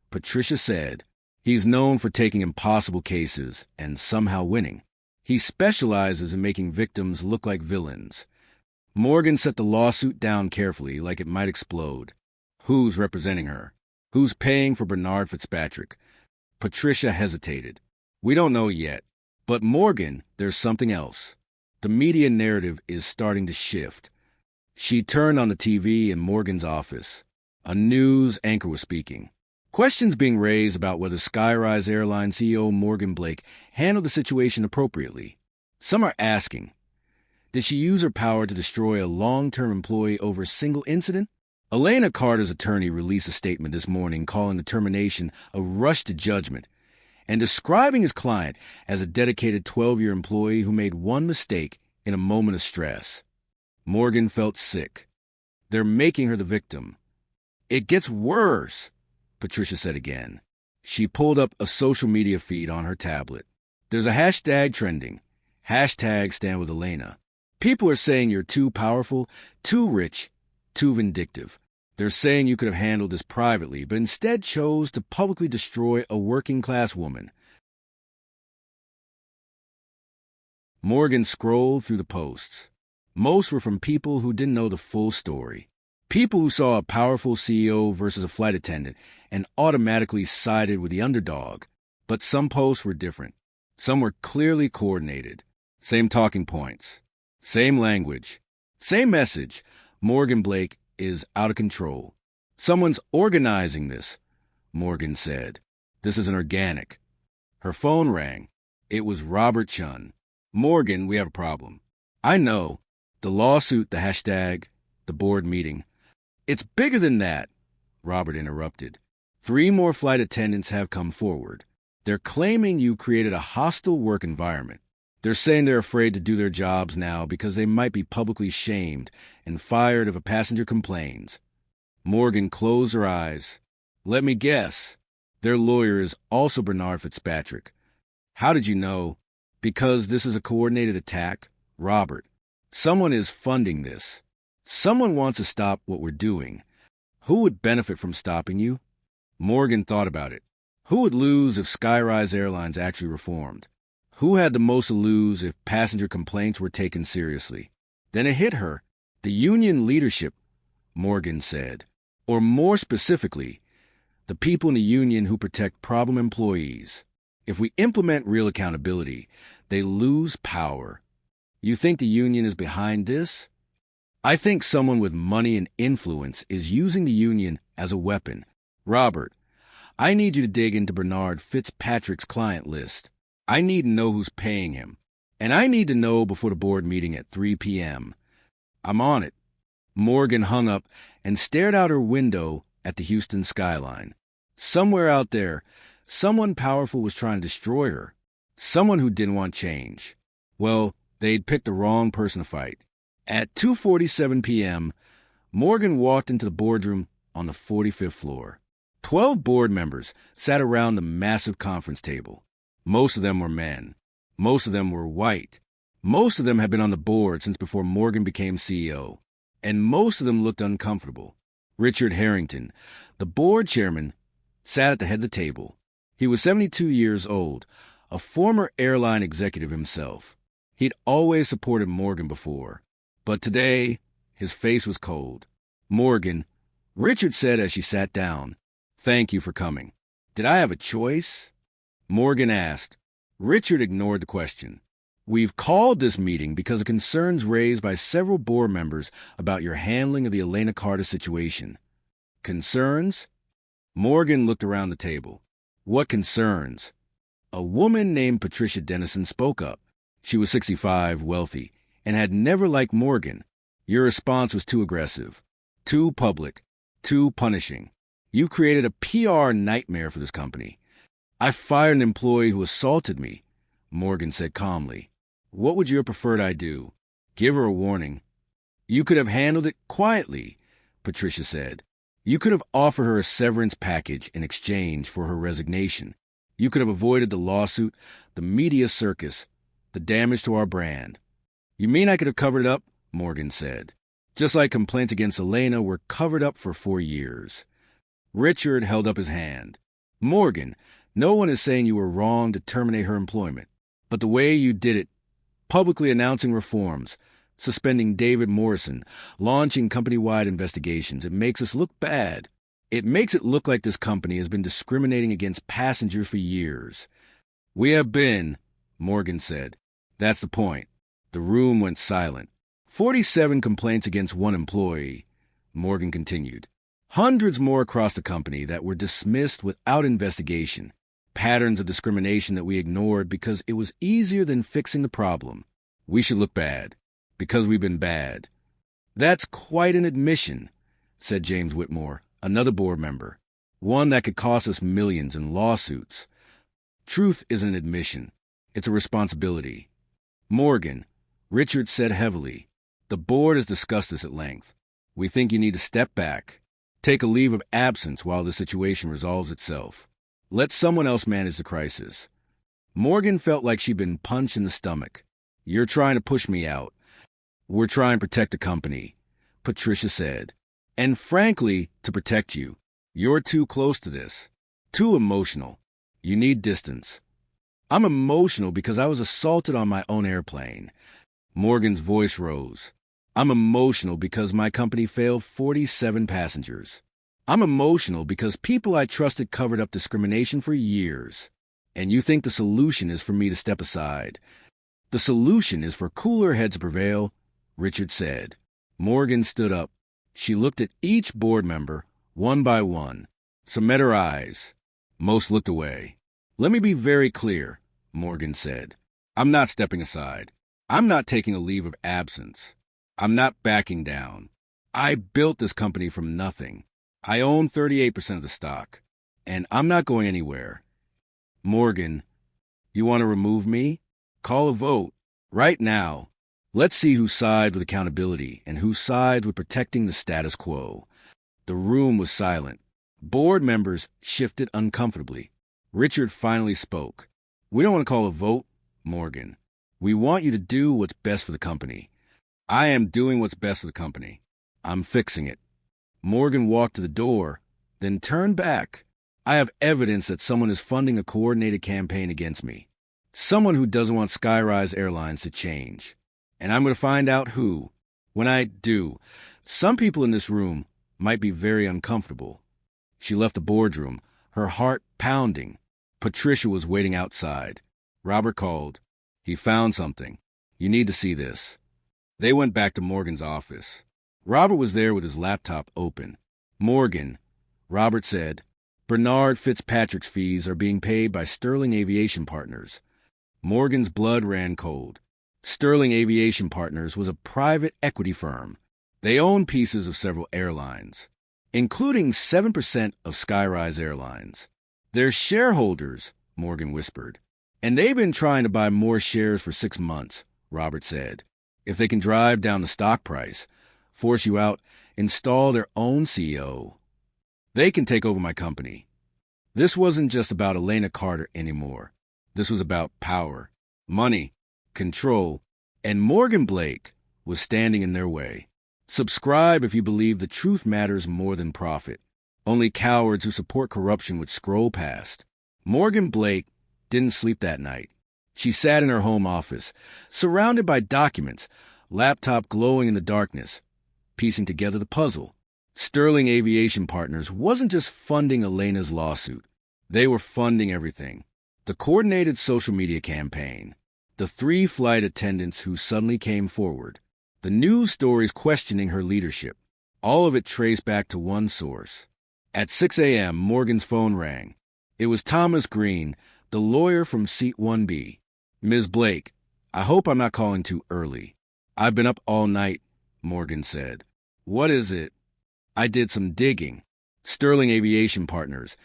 Patricia said. He's known for taking impossible cases and somehow winning. He specializes in making victims look like villains. Morgan set the lawsuit down carefully, like it might explode. Who's representing her? Who's paying for Bernard Fitzpatrick? Patricia hesitated. We don't know yet. But Morgan, there's something else. The media narrative is starting to shift. She turned on the TV in Morgan's office. A news anchor was speaking. Questions being raised about whether Skyrise Airline CEO Morgan Blake handled the situation appropriately. Some are asking, did she use her power to destroy a long-term employee over a single incident? Elena Carter's attorney released a statement this morning calling the termination a rush to judgment and describing his client as a dedicated 12-year employee who made one mistake in a moment of stress. Morgan felt sick. They're making her the victim. It gets worse, Patricia said again. She pulled up a social media feed on her tablet. There's a hashtag trending. Hashtag stand with Elena. People are saying you're too powerful, too rich, too vindictive. They're saying you could have handled this privately, but instead chose to publicly destroy a working-class woman. Morgan scrolled through the posts. Most were from people who didn't know the full story. People who saw a powerful CEO versus a flight attendant and automatically sided with the underdog. But some posts were different. Some were clearly coordinated. Same talking points. Same language. Same message. Morgan Blake is out of control. Someone's organizing this, Morgan said. This isn't organic. Her phone rang. It was Robert Chun. Morgan, we have a problem. I know. The lawsuit, the hashtag, the board meeting. It's bigger than that, Robert interrupted. 3 more flight attendants have come forward. They're claiming you created a hostile work environment. They're saying they're afraid to do their jobs now because they might be publicly shamed and fired if a passenger complains. Morgan closed her eyes. Let me guess. Their lawyer is also Bernard Fitzpatrick. How did you know? Because this is a coordinated attack, Robert. Someone is funding this. Someone wants to stop what we're doing. Who would benefit from stopping you? Morgan thought about it. Who would lose if Skyrise Airlines actually reformed? Who had the most to lose if passenger complaints were taken seriously? Then it hit her. The union leadership, Morgan said. Or more specifically, the people in the union who protect problem employees. If we implement real accountability, they lose power. You think the union is behind this? I think someone with money and influence is using the union as a weapon. Robert, I need you to dig into Bernard Fitzpatrick's client list. I need to know who's paying him. And I need to know before the board meeting at 3 p.m. I'm on it. Morgan hung up and stared out her window at the Houston skyline. Somewhere out there, someone powerful was trying to destroy her. Someone who didn't want change. Well, they'd picked the wrong person to fight. At 2:47 p.m., Morgan walked into the boardroom on the 45th floor. 12 board members sat around the massive conference table. Most of them were men. Most of them were white. Most of them had been on the board since before Morgan became CEO. And most of them looked uncomfortable. Richard Harrington, the board chairman, sat at the head of the table. He was 72 years old, a former airline executive himself. He'd always supported Morgan before, but today his face was cold. "Morgan," Richard said as she sat down, "thank you for coming." "Did I have a choice?" Morgan asked. Richard ignored the question. "We've called this meeting because of concerns raised by several board members about your handling of the Elena Carter situation." "Concerns?" Morgan looked around the table. "What concerns?" A woman named Patricia Dennison spoke up. She was 65, wealthy, and had never liked Morgan. "Your response was too aggressive, too public, too punishing. You've created a PR nightmare for this company." "I fired an employee who assaulted me," Morgan said calmly. "What would you have preferred I do? Give her a warning?" "You could have handled it quietly," Patricia said. "You could have offered her a severance package in exchange for her resignation. You could have avoided the lawsuit, the media circus, the damage to our brand." "You mean I could have covered it up?" Morgan said. "Just like complaints against Elena were covered up for 4 years. Richard held up his hand. "Morgan, no one is saying you were wrong to terminate her employment. But the way you did it, publicly announcing reforms, suspending David Morrison, launching company-wide investigations, it makes us look bad. It makes it look like this company has been discriminating against passengers for years." "We have been," Morgan said. "That's the point." The room went silent. 47 complaints against one employee, Morgan continued. Hundreds more across the company that were dismissed without investigation. Patterns of discrimination that we ignored because it was easier than fixing the problem. We should look bad, because we've been bad. "That's quite an admission," said James Whitmore, another board member. "One that could cost us millions in lawsuits." "Truth isn't an admission. It's a responsibility." "Morgan," Richard said heavily, "the board has discussed this at length. We think you need to step back. Take a leave of absence while the situation resolves itself. Let someone else manage the crisis." Morgan felt like she'd been punched in the stomach. "You're trying to push me out." "We're trying to protect the company," Patricia said. "And frankly, to protect you. You're too close to this. Too emotional. You need distance." "I'm emotional because I was assaulted on my own airplane." Morgan's voice rose. "I'm emotional because my company failed 47 passengers. I'm emotional because people I trusted covered up discrimination for years. And you think the solution is for me to step aside?" "The solution is for cooler heads to prevail," Richard said. Morgan stood up. She looked at each board member, one by one. Some met her eyes. Most looked away. "Let me be very clear," Morgan said. "I'm not stepping aside. I'm not taking a leave of absence. I'm not backing down. I built this company from nothing. I own 38% of the stock, and I'm not going anywhere." "Morgan, you want to remove me? Call a vote. Right now. Let's see who sides with accountability and who sides with protecting the status quo." The room was silent. Board members shifted uncomfortably. Richard finally spoke. "We don't want to call a vote, Morgan. We want you to do what's best for the company." "I am doing what's best for the company. I'm fixing it." Morgan walked to the door, then turned back. "I have evidence that someone is funding a coordinated campaign against me. Someone who doesn't want Skyrise Airlines to change. And I'm going to find out who. When I do, some people in this room might be very uncomfortable." She left the boardroom, her heart pounding. Patricia was waiting outside. Robert called. "He found something. You need to see this." They went back to Morgan's office. Robert was there with his laptop open. "Morgan," Robert said, "Bernard Fitzpatrick's fees are being paid by Sterling Aviation Partners." Morgan's blood ran cold. Sterling Aviation Partners was a private equity firm. They owned pieces of several airlines, including 7% of Skyrise Airlines. "They're shareholders," Morgan whispered. "And they've been trying to buy more shares for 6 months," Robert said. "If they can drive down the stock price, force you out, install their own CEO, they can take over my company." This wasn't just about Elena Carter anymore. This was about power, money, control, and Morgan Blake was standing in their way. Subscribe if you believe the truth matters more than profit. Only cowards who support corruption would scroll past. Morgan Blake didn't sleep that night. She sat in her home office, surrounded by documents, laptop glowing in the darkness, piecing together the puzzle. Sterling Aviation Partners wasn't just funding Elena's lawsuit. They were funding everything. The coordinated social media campaign, the 3 flight attendants who suddenly came forward, the news stories questioning her leadership, all of it traced back to one source. At 6 a.m., Morgan's phone rang. It was Thomas Green, the lawyer from Seat 1B. "Ms. Blake, I hope I'm not calling too early. I've been up all night," Morgan said. "What is it?" "I did some digging. Sterling Aviation Partners.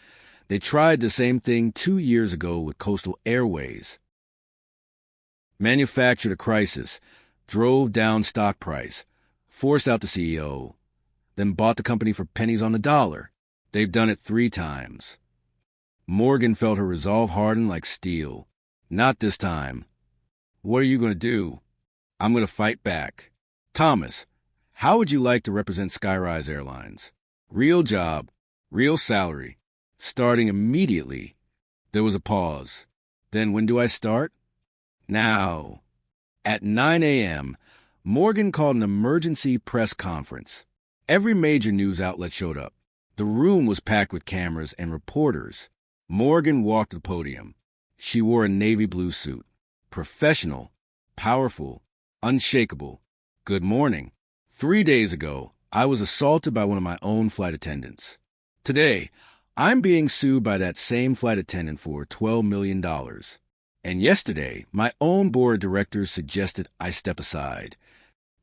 They tried the same thing 2 years ago with Coastal Airways. Manufactured a crisis, drove down stock price, forced out the CEO, then bought the company for pennies on the dollar. They've done it 3 times. Morgan felt her resolve harden like steel. "Not this time." "What are you going to do?" "I'm going to fight back." "Thomas, how would you like to represent Skyrise Airlines? Real job, real salary, starting immediately." There was a pause. "Then when do I start?" "Now." At 9 a.m., Morgan called an emergency press conference. Every major news outlet showed up. The room was packed with cameras and reporters. Morgan walked to the podium. She wore a navy blue suit. Professional, powerful, unshakable. "Good morning. 3 days ago, I was assaulted by one of my own flight attendants. Today, I'm being sued by that same flight attendant for $12 million. And yesterday, my own board of directors suggested I step aside."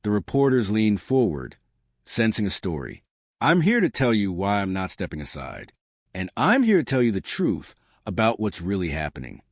The reporters leaned forward, sensing a story. "I'm here to tell you why I'm not stepping aside. And I'm here to tell you the truth about what's really happening."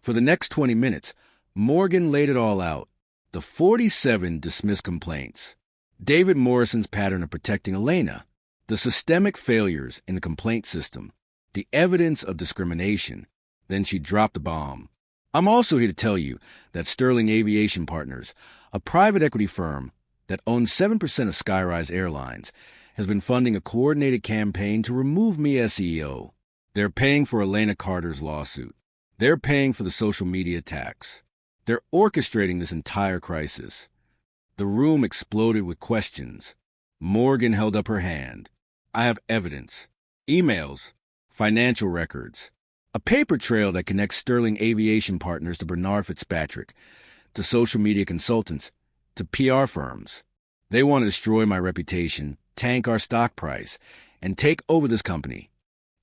For the next 20 minutes, Morgan laid it all out. The 47 dismissed complaints. David Morrison's pattern of protecting Elena. The systemic failures in the complaint system. The evidence of discrimination. Then she dropped the bomb. "I'm also here to tell you that Sterling Aviation Partners, a private equity firm that owns 7% of Skyrise Airlines, has been funding a coordinated campaign to remove me as CEO. They're paying for Elena Carter's lawsuit. They're paying for the social media attacks. They're orchestrating this entire crisis." The room exploded with questions. Morgan held up her hand. "I have evidence. Emails, financial records, a paper trail that connects Sterling Aviation Partners to Bernard Fitzpatrick, to social media consultants, to PR firms. They want to destroy my reputation, tank our stock price, and take over this company."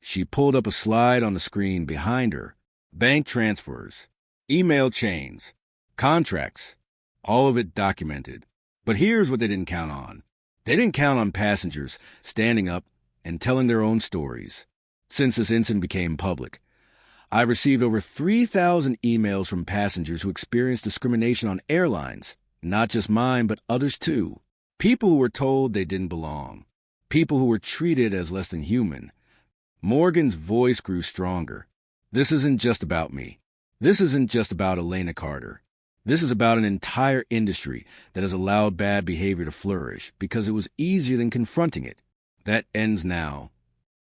She pulled up a slide on the screen behind her. Bank transfers, email chains, contracts, all of it documented. But here's what they didn't count on. They didn't count on passengers standing up and telling their own stories. Since this incident became public, I've received over 3,000 emails from passengers who experienced discrimination on airlines, not just mine, but others too. People who were told they didn't belong. People who were treated as less than human. Morgan's voice grew stronger. "This isn't just about me. This isn't just about Elena Carter. This is about an entire industry that has allowed bad behavior to flourish because it was easier than confronting it. That ends now."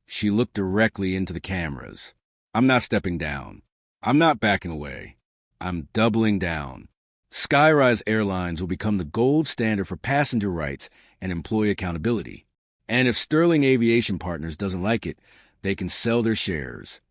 She looked directly into the cameras. "I'm not stepping down. I'm not backing away. I'm doubling down. Skyrise Airlines will become the gold standard for passenger rights and employee accountability. And if Sterling Aviation Partners doesn't like it, they can sell their shares."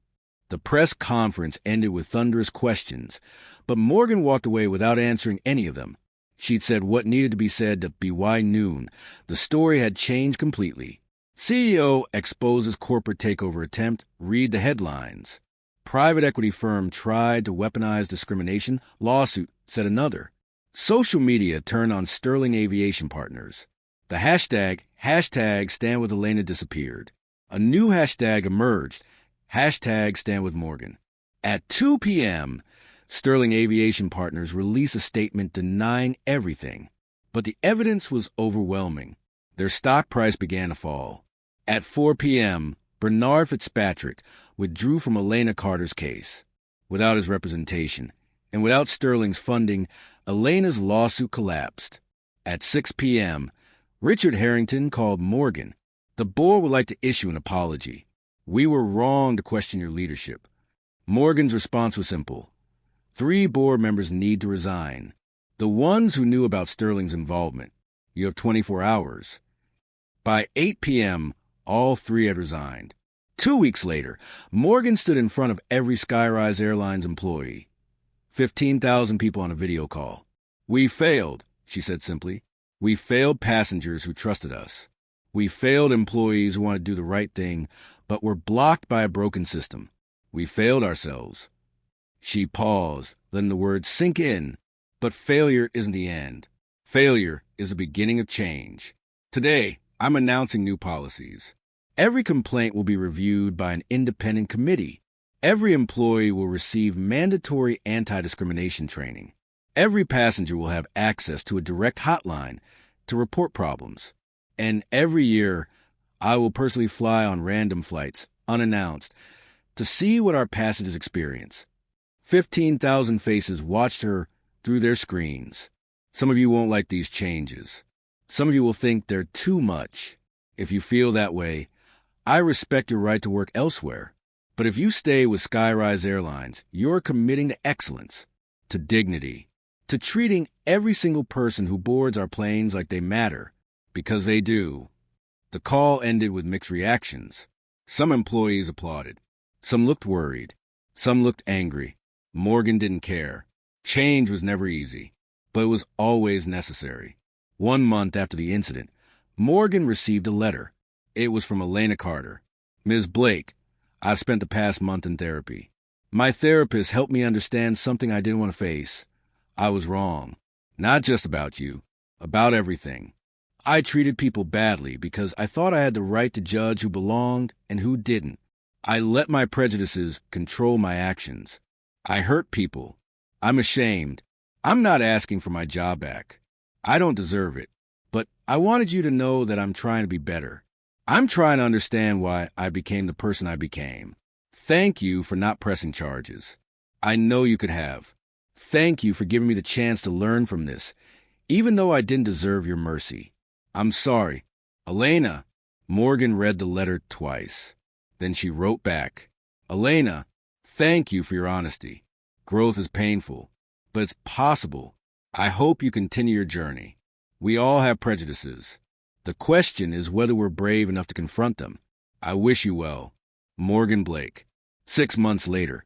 The press conference ended with thunderous questions, but Morgan walked away without answering any of them. She'd said what needed to be said to BY Noon. The story had changed completely. CEO exposes corporate takeover attempt. Read the headlines. Private equity firm tried to weaponize discrimination. Lawsuit, said another. Social media turned on Sterling Aviation Partners. The hashtag #StandWithElena disappeared. A new hashtag emerged. #StandWithMorgan. At 2 p.m., Sterling Aviation Partners released a statement denying everything. But the evidence was overwhelming. Their stock price began to fall. At 4 p.m., Bernard Fitzpatrick withdrew from Elena Carter's case. Without his representation, and without Sterling's funding, Elena's lawsuit collapsed. At 6 p.m., Richard Harrington called Morgan. The board would like to issue an apology. We were wrong to question your leadership. Morgan's response was simple. 3 board members need to resign. The ones who knew about Sterling's involvement. You have 24 hours. By 8 p.m., all 3 had resigned. 2 weeks later, Morgan stood in front of every Skyrise Airlines employee. 15,000 people on a video call. We failed, she said simply. We failed passengers who trusted us. We failed employees who wanted to do the right thing, but were blocked by a broken system. We failed ourselves. She paused, letting the words sink in. But failure isn't the end. Failure is the beginning of change. Today, I'm announcing new policies. Every complaint will be reviewed by an independent committee. Every employee will receive mandatory anti-discrimination training. Every passenger will have access to a direct hotline to report problems. And every year, I will personally fly on random flights, unannounced, to see what our passengers experience. 15,000 faces watched her through their screens. Some of you won't like these changes. Some of you will think they're too much. If you feel that way, I respect your right to work elsewhere. But if you stay with Skyrise Airlines, you're committing to excellence, to dignity, to treating every single person who boards our planes like they matter, because they do. The call ended with mixed reactions. Some employees applauded. Some looked worried. Some looked angry. Morgan didn't care. Change was never easy, but it was always necessary. 1 month after the incident, Morgan received a letter. It was from Elena Carter. Ms. Blake, I've spent the past month in therapy. My therapist helped me understand something I didn't want to face. I was wrong. Not just about you, about everything. I treated people badly because I thought I had the right to judge who belonged and who didn't. I let my prejudices control my actions. I hurt people. I'm ashamed. I'm not asking for my job back. I don't deserve it. But I wanted you to know that I'm trying to be better. I'm trying to understand why I became the person I became. Thank you for not pressing charges. I know you could have. Thank you for giving me the chance to learn from this, even though I didn't deserve your mercy. I'm sorry. Elena. Morgan read the letter twice. Then she wrote back. Elena, thank you for your honesty. Growth is painful, but it's possible. I hope you continue your journey. We all have prejudices. The question is whether we're brave enough to confront them. I wish you well. Morgan Blake. 6 months later,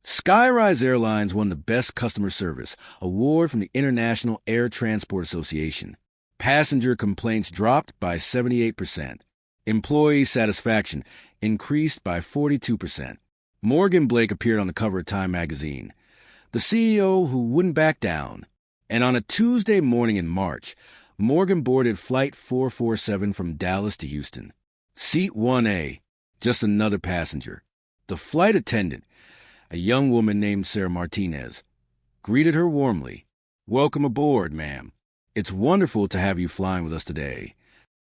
Skyrise Airlines won the Best Customer Service award from the International Air Transport Association. Passenger complaints dropped by 78%. Employee satisfaction increased by 42%. Morgan Blake appeared on the cover of Time magazine, the CEO who wouldn't back down. And on a Tuesday morning in March, Morgan boarded Flight 447 from Dallas to Houston. Seat 1A, just another passenger. The flight attendant, a young woman named Sarah Martinez, greeted her warmly. Welcome aboard, ma'am. It's wonderful to have you flying with us today.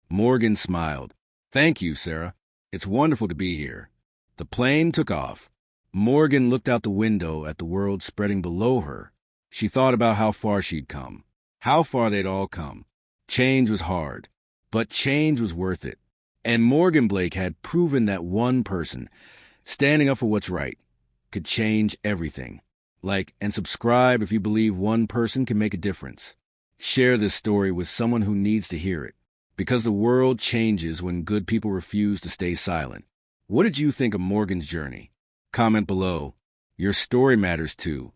Morgan smiled. Thank you, Sarah. It's wonderful to be here. The plane took off. Morgan looked out the window at the world spreading below her. She thought about how far she'd come, how far they'd all come. Change was hard, but change was worth it. And Morgan Blake had proven that one person, standing up for what's right, could change everything. Like and subscribe if you believe one person can make a difference. Share this story with someone who needs to hear it, because the world changes when good people refuse to stay silent. What did you think of Morgan's journey? Comment below. Your story matters too.